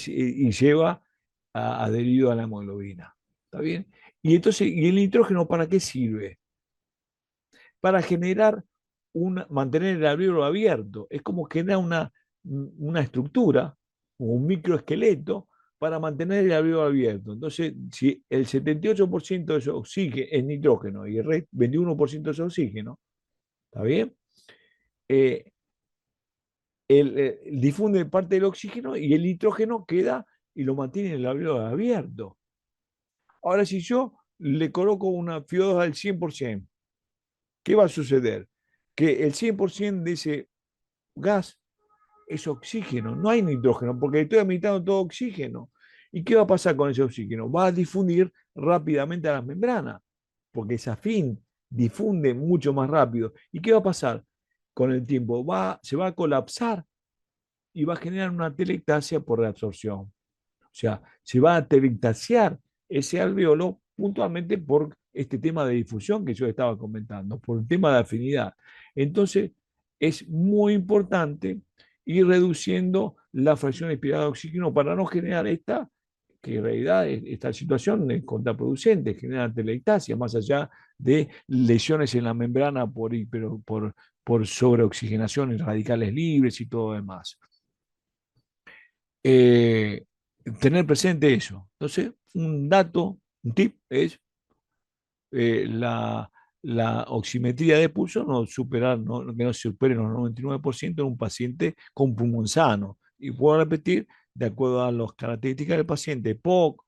lleva adherido a la hemoglobina. ¿Está bien? Y entonces, ¿y el nitrógeno para qué sirve? Para generar mantener el alvéolo abierto. Es como generar una estructura, un microesqueleto, para mantener el alvéolo abierto. Entonces, si el 78% de ese oxígeno es nitrógeno y el 21% es oxígeno, ¿está bien? Eh, difunde parte del oxígeno y el nitrógeno queda y lo mantiene en el alvéolo abierto. Ahora, si yo le coloco una FIO2 al 100%, ¿qué va a suceder? Que el 100% de ese gas es oxígeno, no hay nitrógeno, porque estoy emitiendo todo oxígeno. ¿Y qué va a pasar con ese oxígeno? Va a difundir rápidamente a las membranas, porque es afín, difunde mucho más rápido. ¿Y qué va a pasar con el tiempo? Se va a colapsar y va a generar una telectasia por reabsorción. O sea, se va a telectasiar ese alveolo puntualmente por este tema de difusión que yo estaba comentando, por el tema de afinidad. Entonces, es muy importante ir reduciendo la fracción expirada de oxígeno para no generar que en realidad esta situación es contraproducente, genera telectasia, más allá de lesiones en la membrana por sobreoxigenación en radicales libres y todo demás. Eh, Tener presente eso. Entonces, un dato, un tip es la oximetría de pulso, que no supere los 99% en un paciente con pulmón sano. Y puedo repetir, de acuerdo a las características del paciente, POC,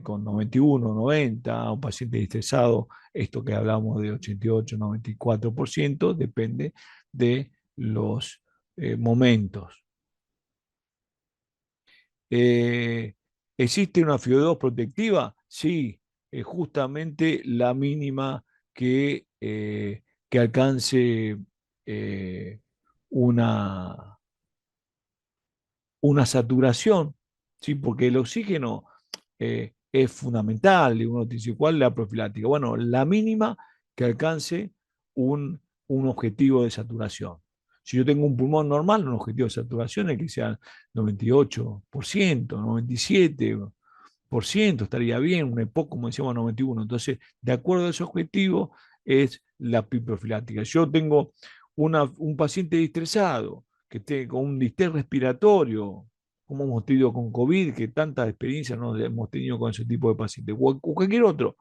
con 91, 90, un paciente estresado, esto que hablamos de 88, 94%, depende de los momentos. Eh, ¿Existe una FIO2 protectiva? Sí, es justamente la mínima que alcance eh, una, una saturación, ¿sí? Porque el oxígeno es fundamental, y uno dice, ¿cuál es la profiláctica? Bueno, la mínima que alcance un objetivo de saturación. Si yo tengo un pulmón normal, un objetivo de saturación es que sea 98%, 97%, estaría bien, un EPOC, como decíamos, 91%. Entonces, de acuerdo a ese objetivo, es la profiláctica. Yo tengo un paciente distresado, que esté con un distrés respiratorio, como hemos tenido con COVID, que tantas experiencias no hemos tenido con ese tipo de pacientes, o cualquier otro,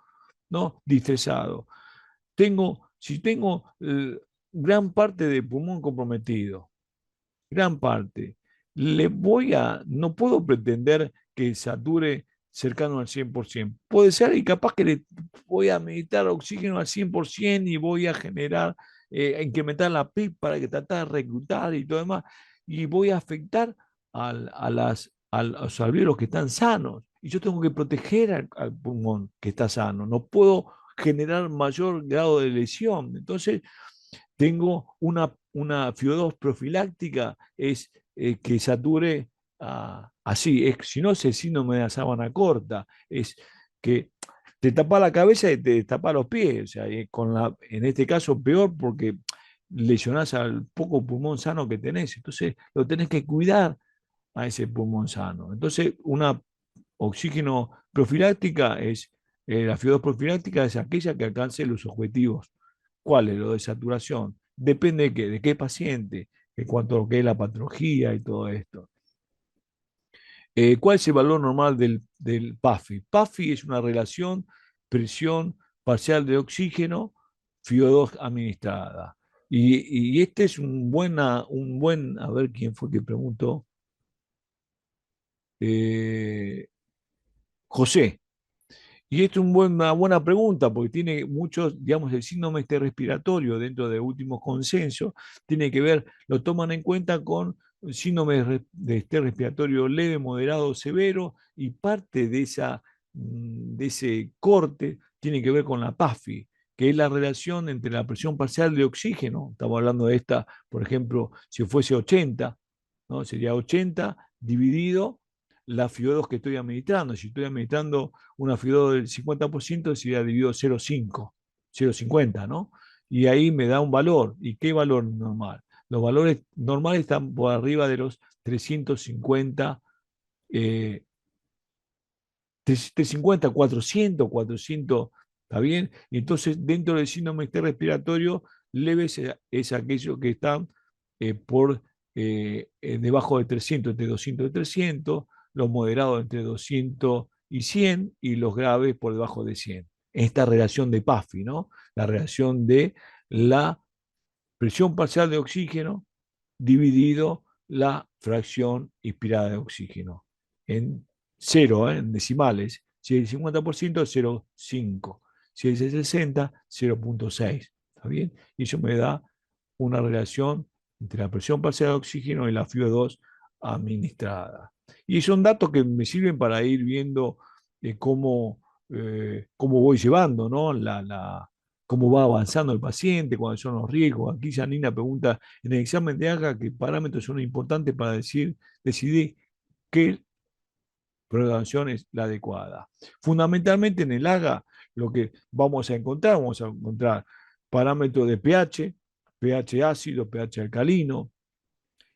¿no? Distresado. Si tengo gran parte de pulmón comprometido, gran parte. No puedo pretender que sature cercano al 100%. Puede ser y capaz que le voy a meditar oxígeno al 100% y voy a generar, incrementar la PIB para que tratar de reclutar y todo demás. Y voy a afectar a los alvéolos que están sanos. Y yo tengo que proteger al pulmón que está sano. No puedo generar mayor grado de lesión. Entonces, tengo una FIO2 profiláctica, es que sature así, si no es el síndrome de la sábana corta, es que te tapa la cabeza y te tapa los pies, o sea, en este caso peor porque lesionás al poco pulmón sano que tenés, entonces lo tenés que cuidar a ese pulmón sano. Entonces, una oxígeno profiláctica la FIO2 profiláctica es aquella que alcance los objetivos. ¿Cuál es lo de saturación? Depende de qué paciente, en cuanto a lo que es la patología y todo esto. ¿Cuál es el valor normal del PAFI? PAFI es una relación presión parcial de oxígeno, FIO2 administrada. Y este es a ver quién fue que preguntó. Eh, José. Y esto es una buena pregunta porque tiene muchos, digamos, el síndrome este respiratorio dentro de últimos consensos, tiene que ver, lo toman en cuenta con síndrome de este respiratorio leve, moderado, severo, y parte de ese corte tiene que ver con la PAFI, que es la relación entre la presión parcial de oxígeno, estamos hablando de esta, por ejemplo, si fuese 80, ¿no? Sería 80 dividido la FIO2 que estoy administrando. Si estoy administrando una FIO2 del 50%, sería dividido 0,5, 0,50, ¿no? Y ahí me da un valor. ¿Y qué valor normal? Los valores normales están por arriba de los 350, 350, 400, 400, ¿está bien? Y entonces, dentro del síndrome respiratorio, leve es aquello que están por debajo de 300, entre 200 y 300, los moderados entre 200 y 100, y los graves por debajo de 100. Esta relación de PAFI, ¿no? La relación de la presión parcial de oxígeno dividido la fracción inspirada de oxígeno en cero, en decimales. Si es el 50%, 0,5. Si es el 60, 0,6. ¿Está bien? Y eso me da una relación entre la presión parcial de oxígeno y la FiO2 administrada. Y son datos que me sirven para ir viendo cómo voy llevando, ¿no? Cómo va avanzando el paciente, cuáles son los riesgos. Aquí Janina pregunta, en el examen de AGA, ¿qué parámetros son importantes para decidir qué programación es la adecuada? Fundamentalmente en el AGA, lo que vamos a encontrar parámetros de pH, pH ácido, pH alcalino.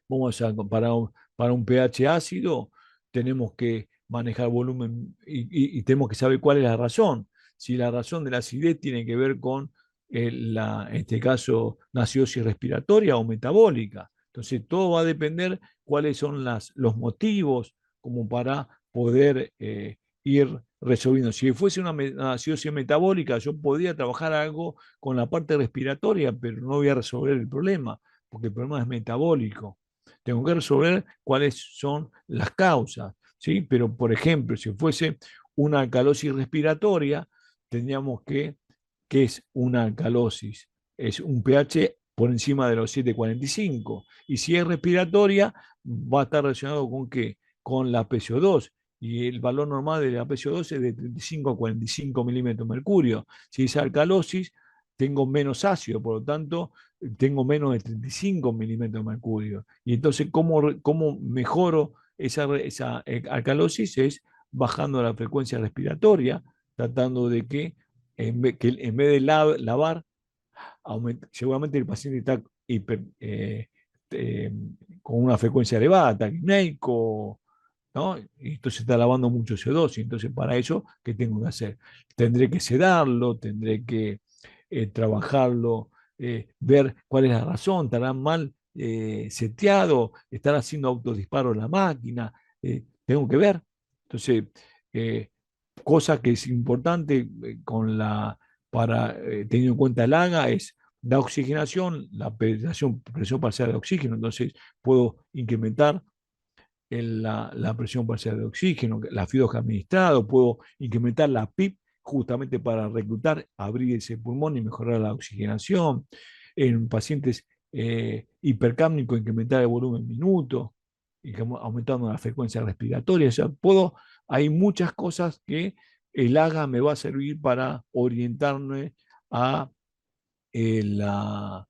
Para un pH ácido, tenemos que manejar volumen y tenemos que saber cuál es la razón. Si la razón de la acidez tiene que ver con, en este caso, una acidosis respiratoria o metabólica. Entonces, todo va a depender cuáles son los motivos como para poder ir resolviendo. Si fuese una acidosis metabólica, yo podría trabajar algo con la parte respiratoria, pero no voy a resolver el problema, porque el problema es metabólico. Tengo que resolver cuáles son las causas, ¿sí? Pero, por ejemplo, si fuese una alcalosis respiratoria, tendríamos ¿qué es una alcalosis? Es un pH por encima de los 7,45. Y si es respiratoria, va a estar relacionado con ¿qué? Con la PCO2. Y el valor normal de la PCO2 es de 35 a 45 milímetros de mercurio. Si es alcalosis, tengo menos ácido, por lo tanto, tengo menos de 35 milímetros de mercurio. Y entonces, ¿cómo mejoro esa alcalosis? Es bajando la frecuencia respiratoria, tratando de que en vez de lavar, seguramente el paciente está eh, con una frecuencia elevada, taquipneico, ¿no? Y entonces está lavando mucho CO2, y entonces para eso, ¿qué tengo que hacer? Tendré que sedarlo, tendré que trabajarlo, ver cuál es la razón, estará mal seteado, estará haciendo autodisparo la máquina, tengo que ver. Entonces, eh, cosa que es importante teniendo en cuenta el AGA, es da oxigenación, la presión parcial de oxígeno, entonces puedo incrementar la presión parcial de oxígeno, la FIO2 administrado, puedo incrementar la PIP justamente para reclutar, abrir ese pulmón y mejorar la oxigenación. En pacientes hipercápnicos, incrementar el volumen minuto, aumentando la frecuencia respiratoria. O sea, hay muchas cosas que el AGA me va a servir para orientarme a la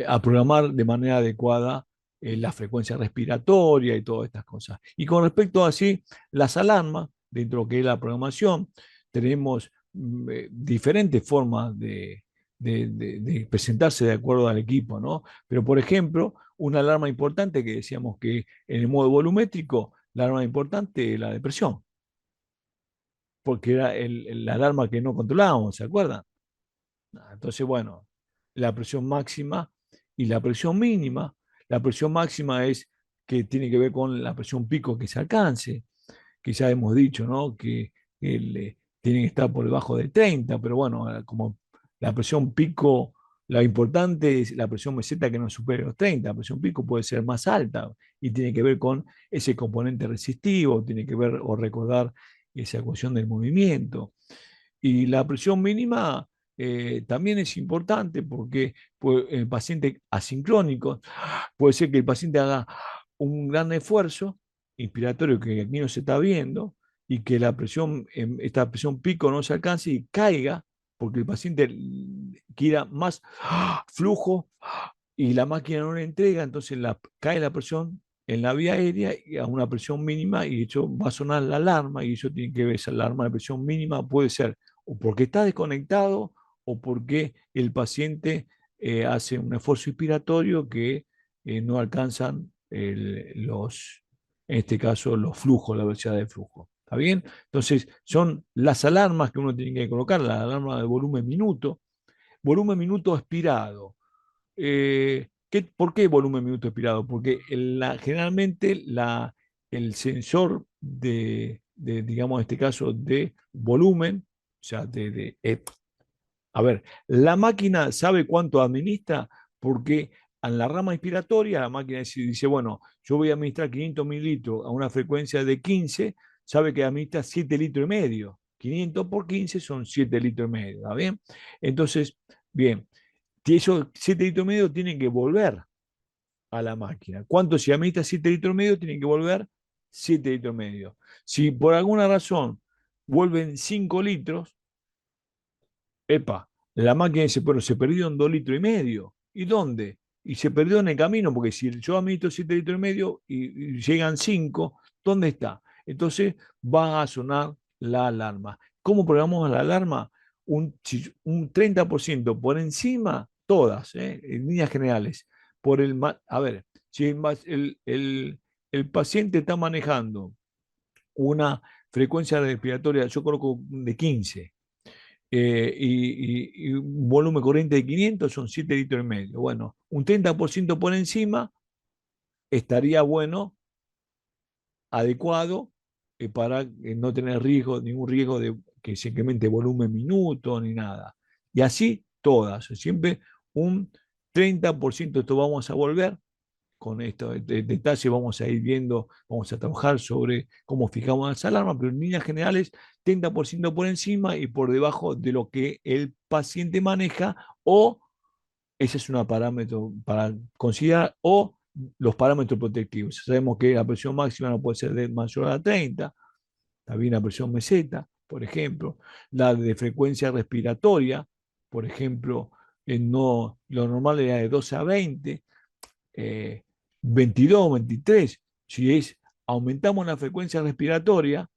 a programar de manera adecuada la frecuencia respiratoria y todas estas cosas. Y con respecto a así, las alarmas, dentro de lo que es la programación, tenemos diferentes formas de presentarse de acuerdo al equipo, ¿no? Pero, por ejemplo, una alarma importante que decíamos que en el modo volumétrico, la alarma importante es la depresión, porque era la alarma que no controlábamos, ¿se acuerdan? Entonces, bueno, la presión máxima y la presión mínima. La presión máxima es que tiene que ver con la presión pico que se alcance, que ya hemos dicho, ¿no? Que tienen que estar por debajo de 30, pero bueno, como la presión pico, la importante es la presión meseta que no supere los 30. La presión pico puede ser más alta y tiene que ver con ese componente resistivo, tiene que ver o recordar esa ecuación del movimiento. Y la presión mínima también es importante porque el paciente asincrónico puede ser que el paciente haga un gran esfuerzo inspiratorio que aquí no se está viendo y que esta presión pico no se alcance y caiga porque el paciente quiera más flujo y la máquina no le entrega, entonces cae la presión en la vía aérea a una presión mínima y de hecho va a sonar la alarma y eso tiene que ver, esa alarma de presión mínima puede ser o porque está desconectado o porque el paciente hace un esfuerzo inspiratorio que no alcanzan en este caso, los flujos, la velocidad de flujo. ¿Está bien? Entonces, son las alarmas que uno tiene que colocar, la alarma de volumen minuto expirado. ¿Por qué volumen minuto expirado? Porque generalmente el sensor digamos, en este caso, de volumen, o sea, a ver, la máquina sabe cuánto administra porque en la rama inspiratoria la máquina dice, bueno, yo voy a administrar 500 mililitros a una frecuencia de 15, sabe que administra 7 litros y medio. 500 por 15 son 7 litros y medio, ¿está bien? Entonces, bien, esos 7 litros y medio tienen que volver a la máquina. ¿Cuánto si administra 7 litros y medio? Tienen que volver 7 litros y medio. Si por alguna razón vuelven 5 litros, epa, la máquina dice, bueno, se perdió en 2 litros y medio. ¿Y dónde? Y se perdió en el camino, porque si yo administro 7 litros y medio y llegan 5, ¿dónde está? Entonces va a sonar la alarma. ¿Cómo programamos la alarma? Un 30% por encima, todas, en líneas generales. A ver, si el paciente está manejando una frecuencia respiratoria, yo coloco de 15, y un volumen corriente de 500 son 7 litros y medio. Bueno, un 30% por encima estaría bueno, adecuado, para no tener ningún riesgo de que se incremente volumen minuto ni nada. Y así todas, siempre un 30%. Esto vamos a volver con esto detalle, vamos a ir viendo, vamos a trabajar sobre cómo fijamos las alarmas, pero en líneas generales, 30% por encima y por debajo de lo que el paciente maneja, o ese es un parámetro para considerar, o los parámetros protectivos. Sabemos que la presión máxima no puede ser mayor a 30, también la presión meseta, por ejemplo, la de frecuencia respiratoria, por ejemplo, no, lo normal era de 12 a 20, 22, 23. Si aumentamos la frecuencia respiratoria,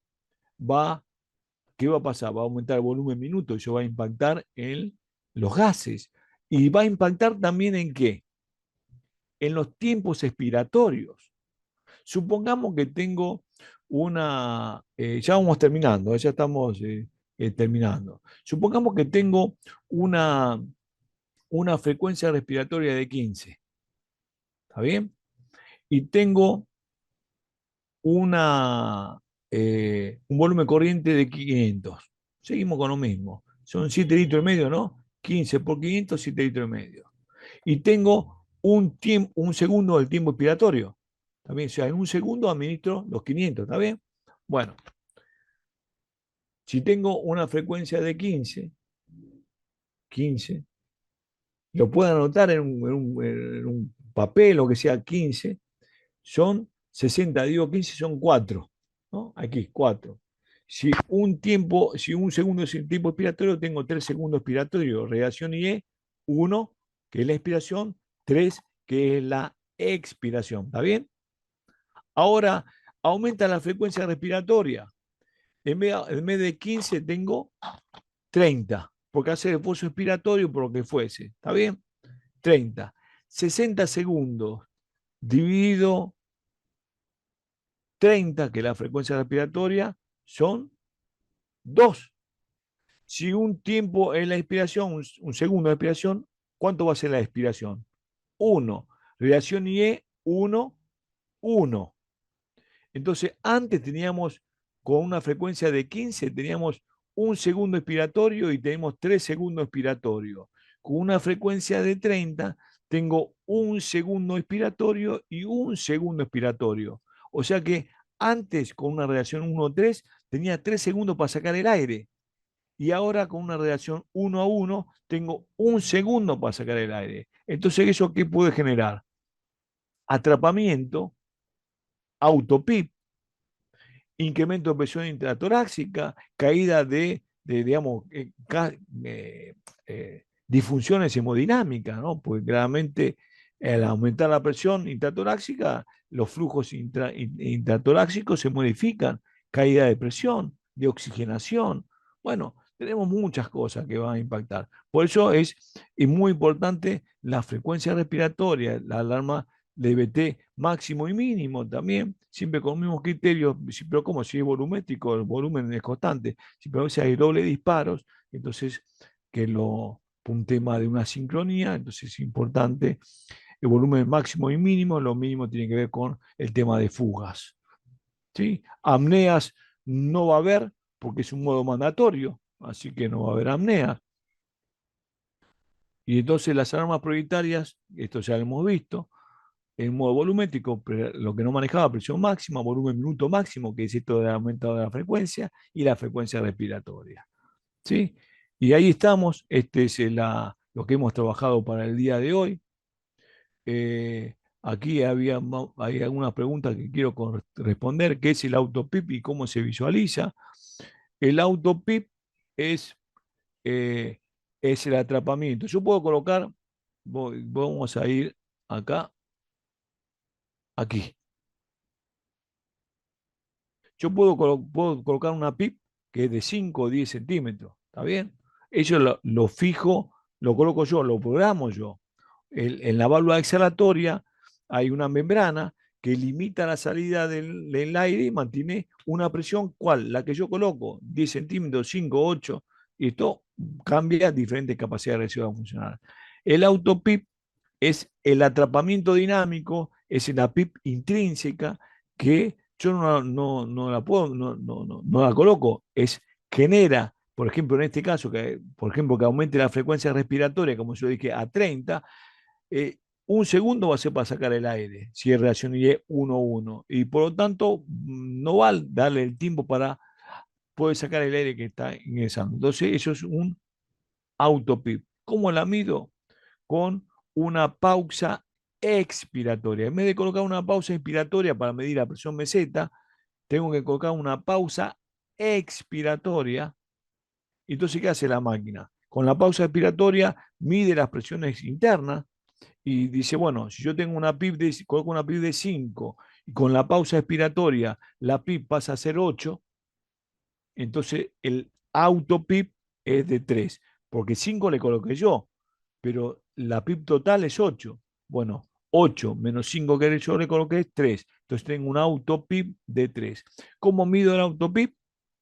¿qué va a pasar? Va a aumentar el volumen minuto, eso va a impactar en los gases. ¿Y va a impactar también en qué? En los tiempos expiratorios. Supongamos que tengo ya vamos terminando, ya estamos terminando. Supongamos que tengo una frecuencia respiratoria de 15, ¿está bien? Y tengo un volumen corriente de 500. Seguimos con lo mismo. Son 7 litros y medio, ¿no? 15 por 500, 7 litros y medio. Y tengo un segundo del tiempo expiratorio. ¿Está bien? O sea, en un segundo administro los 500, ¿está bien? Bueno, si tengo una frecuencia de 15, lo puedo anotar en un papel o que sea 15, son 60, digo 15 son 4, ¿no? Aquí, 4. Si un segundo es el tiempo expiratorio, tengo 3 segundos expiratorios, reacción IE, 1, que es la expiración, 3, que es la expiración. ¿Está bien? Ahora aumenta la frecuencia respiratoria. En vez de 15 tengo 30, porque hace esfuerzo expiratorio por lo que fuese. ¿Está bien? 30. 60 segundos dividido 30, que es la frecuencia respiratoria, son 2. Si un tiempo es la expiración, un segundo de expiración, ¿cuánto va a ser la expiración? 1. Reacción IE, 1, 1. Entonces, antes teníamos, con una frecuencia de 15, teníamos un segundo expiratorio y tenemos 3 segundos expiratorios. Con una frecuencia de 30, tengo un segundo expiratorio y un segundo expiratorio. O sea que antes, con una reacción 1-3, tenía 3 segundos para sacar el aire. Y ahora, con una reacción 1-1, tengo un segundo para sacar el aire. Entonces, ¿eso qué puede generar? Atrapamiento, autopip, incremento de presión intratorácica, caída digamos, disfunciones hemodinámicas, ¿no? Pues claramente al aumentar la presión intratorácica, los flujos intratorácicos se modifican, caída de presión, de oxigenación. Bueno, tenemos muchas cosas que van a impactar. Por eso es muy importante la frecuencia respiratoria, la alarma de BT máximo y mínimo también, siempre con los mismos criterios, pero como si es volumétrico, el volumen es constante, si a veces hay doble disparos, entonces por un tema de una sincronía, entonces es importante el volumen máximo y mínimo, lo mínimo tiene que ver con el tema de fugas. ¿Sí? Apneas no va a haber porque es un modo mandatorio, así que no va a haber apneas. Y entonces las alarmas prioritarias, esto ya lo hemos visto, en modo volumétrico, lo que no manejaba presión máxima, volumen minuto máximo, que es esto del aumento de la frecuencia, y la frecuencia respiratoria. ¿Sí? Y ahí estamos, este es lo que hemos trabajado para el día de hoy. Aquí hay algunas preguntas que quiero responder, ¿qué es el autopip y cómo se visualiza? El autopip es, eh, es el atrapamiento. Yo puedo colocar, vamos a ir acá, aquí. Yo puedo colocar una PIP que es de 5 o 10 centímetros, ¿está bien? Eso lo fijo, lo coloco yo, lo programo yo. En la válvula exhalatoria hay una membrana que limita la salida del aire y mantiene una presión, ¿cuál? La que yo coloco, 10 centímetros, 5, 8, y esto cambia diferentes capacidades de reacción funcional. El autopip es el atrapamiento dinámico, es la PIP intrínseca que yo no la puedo, no la coloco, genera, por ejemplo, en este caso, que aumente la frecuencia respiratoria, como yo dije, a 30, un segundo va a ser para sacar el aire, si es reacción IE 1-1, y por lo tanto no va a darle el tiempo para poder sacar el aire que está ingresando. Entonces, eso es un autopip. ¿Cómo la mido? Con una pausa expiratoria. En vez de colocar una pausa inspiratoria para medir la presión meseta, tengo que colocar una pausa expiratoria. Entonces, ¿qué hace la máquina? Con la pausa expiratoria mide las presiones internas y dice, bueno, si yo tengo coloco una PIB de 5 y con la pausa expiratoria la PIB pasa a ser 8, entonces el autopip es de 3, porque 5 le coloqué yo, pero la PIB total es 8. Bueno, 8 menos 5 que yo le coloqué es 3. Entonces tengo un autopip de 3. ¿Cómo mido el autopip?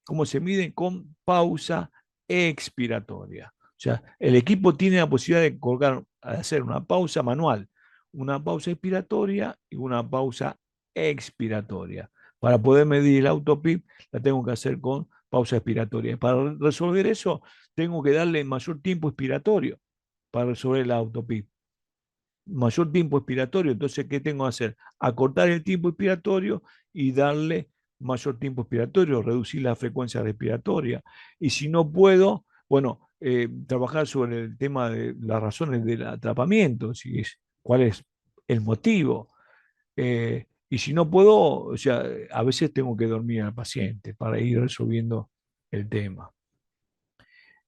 ¿Cómo se mide? Con pausa expiratoria. O sea, el equipo tiene la posibilidad de hacer una pausa manual, una pausa expiratoria y una pausa expiratoria. Para poder medir el autopip, la tengo que hacer con pausa expiratoria. Para resolver eso, tengo que darle mayor tiempo expiratorio para resolver la autopip. Mayor tiempo expiratorio, entonces, ¿qué tengo que hacer? Acortar el tiempo expiratorio y darle mayor tiempo expiratorio, reducir la frecuencia respiratoria. Y si no puedo, bueno, trabajar sobre el tema de las razones del atrapamiento, si es, cuál es el motivo. Y si no puedo, o sea, a veces tengo que dormir al paciente para ir resolviendo el tema.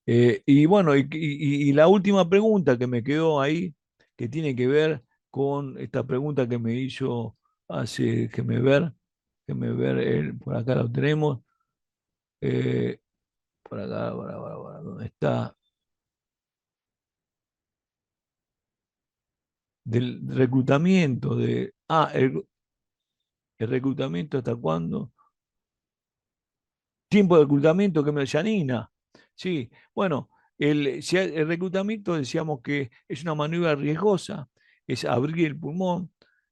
Y bueno, y la última pregunta que me quedó ahí, que tiene que ver con esta pregunta que me hizo hace, que me ver, por acá lo tenemos, eh, ¿dónde está? Del reclutamiento, el reclutamiento hasta cuándo. Tiempo de reclutamiento que me Yanina. Sí, bueno, el reclutamiento decíamos que es una maniobra riesgosa, es abrir el pulmón,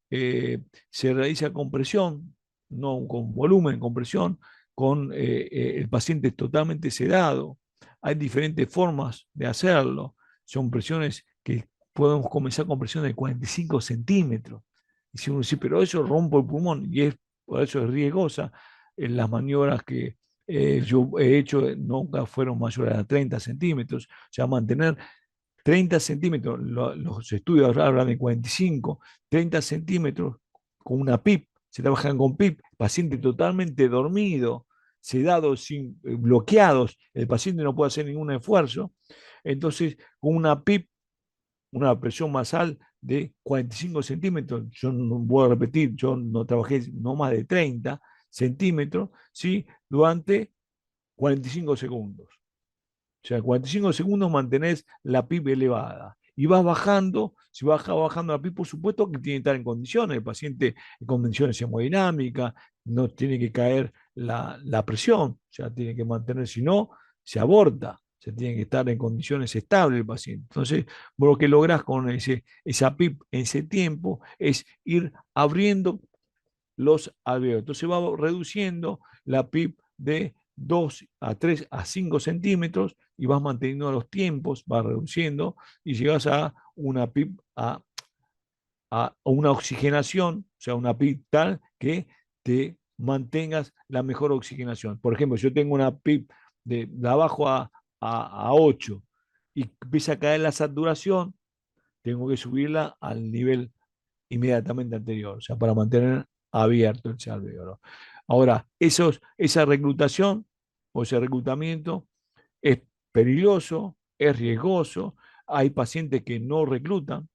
se realiza con presión, no con volumen, con presión, con el paciente totalmente sedado. Hay diferentes formas de hacerlo. Son presiones que podemos comenzar con presiones de 45 centímetros. Y si uno dice, pero eso rompo el pulmón, y por eso es riesgosa, en las maniobras que yo he hecho nunca fueron mayores a 30 centímetros, o sea, mantener 30 centímetros, los estudios hablan de 45, 30 centímetros con una PIP, se trabajan con PIP, paciente totalmente dormido, sedado, sin, bloqueados, el paciente no puede hacer ningún esfuerzo, entonces con una PIP, una presión basal de 45 centímetros, yo no voy a repetir, yo no trabajé no más de 30 centímetros, ¿sí? Durante 45 segundos. O sea, 45 segundos mantenés la PIP elevada. Y vas bajando, si baja bajando la PIP, por supuesto que tiene que estar en condiciones, el paciente en condiciones hemodinámicas, no tiene que caer la presión, o sea, tiene que mantener, si no, se aborta, se tiene que estar en condiciones estables el paciente. Entonces, vos lo que lográs con esa PIP en ese tiempo es ir abriendo los alveolos. Entonces va reduciendo la PIP de 2 a 3 a 5 centímetros y vas manteniendo los tiempos, vas reduciendo y llegas a una PIP, a una oxigenación, o sea, una PIP tal que te mantengas la mejor oxigenación. Por ejemplo, yo tengo una PIP de abajo a 8 y empieza a caer la saturación, tengo que subirla al nivel inmediatamente anterior, o sea, para mantener abierto el alveolo. Ahora, esa reclutación o ese reclutamiento es peligroso, es riesgoso. Hay pacientes que no reclutan,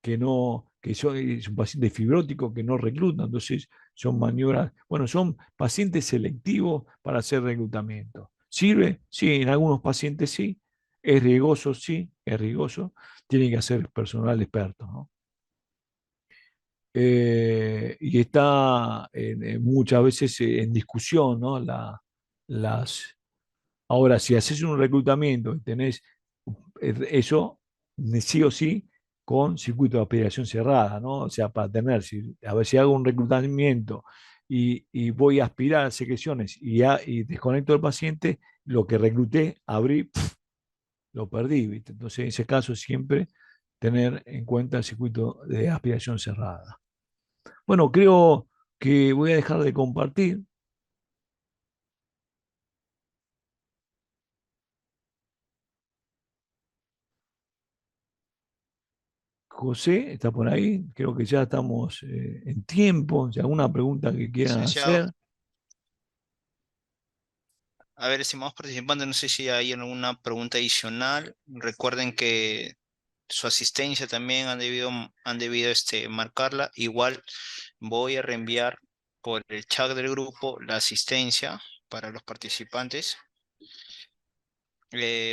es un paciente fibrótico que no recluta, entonces son maniobras, bueno, son pacientes selectivos para hacer reclutamiento. ¿Sirve? Sí, en algunos pacientes sí. Es riesgoso, sí, es riesgoso. Tiene que hacer personal experto, ¿no? Y está muchas veces en discusión, ¿no? Las, ahora, si haces un reclutamiento y tenés eso, sí o sí, con circuito de aspiración cerrada, ¿no? O sea, para tener, a ver si hago un reclutamiento y voy a aspirar a secreciones y desconecto al paciente, lo que recluté, abrí, lo perdí, ¿viste? Entonces, en ese caso, siempre tener en cuenta el circuito de aspiración cerrada. Bueno, creo que voy a dejar de compartir. José está por ahí. Creo que ya estamos en tiempo. Si alguna pregunta que quieran Licenciado, hacer. a ver, estimados participantes, no sé si hay alguna pregunta adicional. Recuerden que su asistencia también han debido marcarla. Igual voy a reenviar por el chat del grupo la asistencia para los participantes.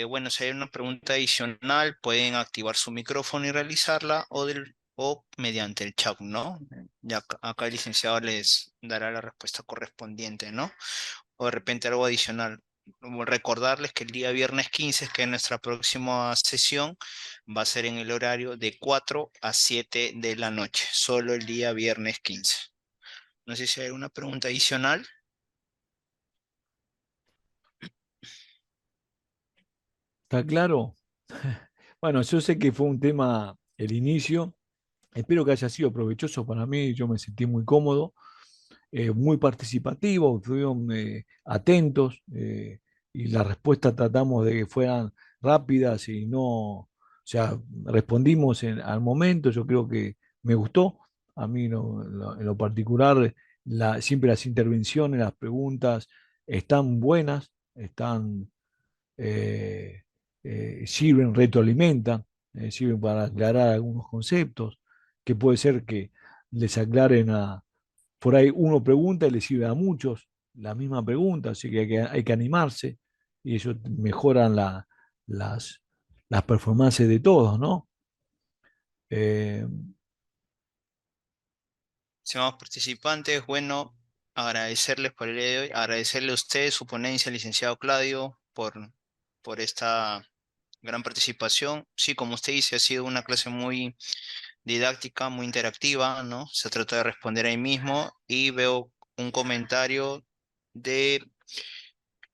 Bueno, si hay una pregunta adicional, pueden activar su micrófono y realizarla o mediante el chat, ¿no? Ya acá el licenciado les dará la respuesta correspondiente, ¿no? O de repente algo adicional. Como recordarles que el día viernes 15, que es nuestra próxima sesión, va a ser en el horario de 4 a 7 de la noche, solo el día viernes 15. No sé si hay alguna pregunta adicional. ¿Está claro? Bueno, yo sé que fue un tema el inicio. Espero que haya sido provechoso para mí. Yo me sentí muy cómodo, muy participativo, estuvieron atentos y las respuestas tratamos de que fueran rápidas y no, o sea, respondimos al momento. Yo creo que me gustó. A mí en lo particular, siempre las intervenciones, las preguntas están buenas, están eh, sirven, retroalimentan, sirven para aclarar algunos conceptos, que puede ser que les aclaren por ahí uno pregunta y le sirve a muchos la misma pregunta, así que hay que animarse y eso mejoran las, las performances de todos, ¿no? Eh, Estimados participantes, bueno, agradecerles por el día de hoy, agradecerle a usted su ponencia, licenciado Claudio, por esta gran participación. Sí, como usted dice, ha sido una clase muy didáctica, muy interactiva, ¿no? Se trata de responder ahí mismo y veo un comentario de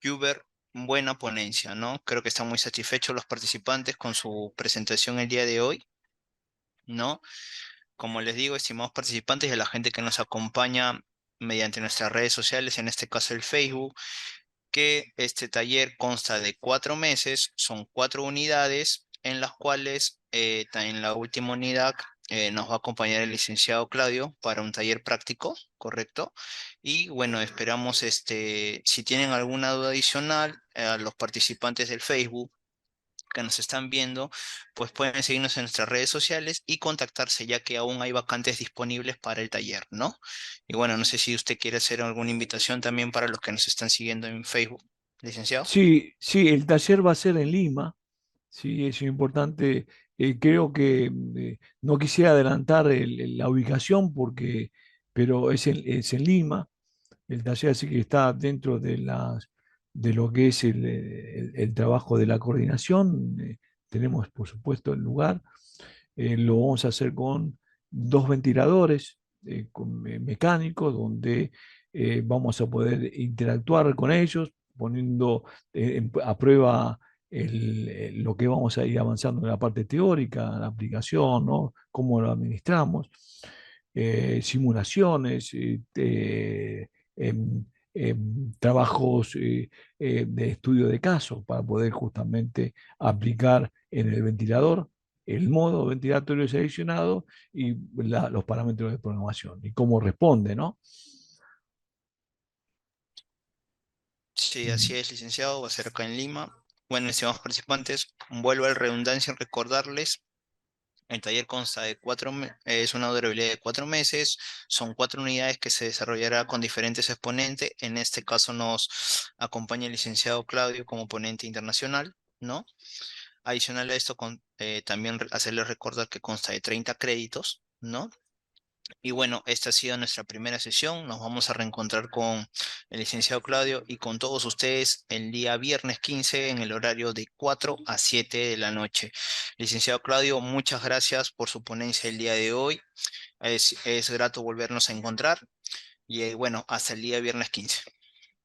Juber, buena ponencia, ¿no? Creo que están muy satisfechos los participantes con su presentación el día de hoy, ¿no? Como les digo, estimados participantes y a la gente que nos acompaña mediante nuestras redes sociales, en este caso el Facebook, que este taller consta de 4 meses, son 4 unidades en las cuales en la última unidad nos va a acompañar el licenciado Claudio para un taller práctico, ¿correcto? Y bueno, esperamos si tienen alguna duda adicional, a los participantes del Facebook que nos están viendo, pues pueden seguirnos en nuestras redes sociales y contactarse ya que aún hay vacantes disponibles para el taller, ¿no? Y bueno, no sé si usted quiere hacer alguna invitación también para los que nos están siguiendo en Facebook, licenciado. sí, sí, el taller va a ser en Lima. Sí, eso es importante. Creo que no quisiera adelantar la ubicación pero es en Lima. El taller así que está dentro de lo que es el trabajo de la coordinación. Tenemos, por supuesto, el lugar. Lo vamos a hacer con dos ventiladores mecánicos, donde vamos a poder interactuar con ellos, poniendo a prueba lo que vamos a ir avanzando en la parte teórica, la aplicación, ¿no? Cómo lo administramos, simulaciones, trabajos de estudio de caso para poder justamente aplicar en el ventilador el modo ventilatorio seleccionado y los parámetros de programación y cómo responde, ¿no? Sí, así Mm. es, licenciado, va a ser acá en Lima. Bueno, estimados participantes, vuelvo a la redundancia en recordarles. El taller consta de es una durabilidad de 4 meses, son 4 unidades que se desarrollará con diferentes exponentes. En este caso nos acompaña el licenciado Claudio como ponente internacional, ¿no? Adicional a esto, también hacerles recordar que consta de 30 créditos, ¿no? Y bueno, esta ha sido nuestra primera sesión. Nos vamos a reencontrar con el licenciado Claudio y con todos ustedes el día viernes 15 en el horario de 4 a 7 de la noche. Licenciado Claudio, muchas gracias por su ponencia el día de hoy. Es grato volvernos a encontrar y bueno, hasta el día viernes 15.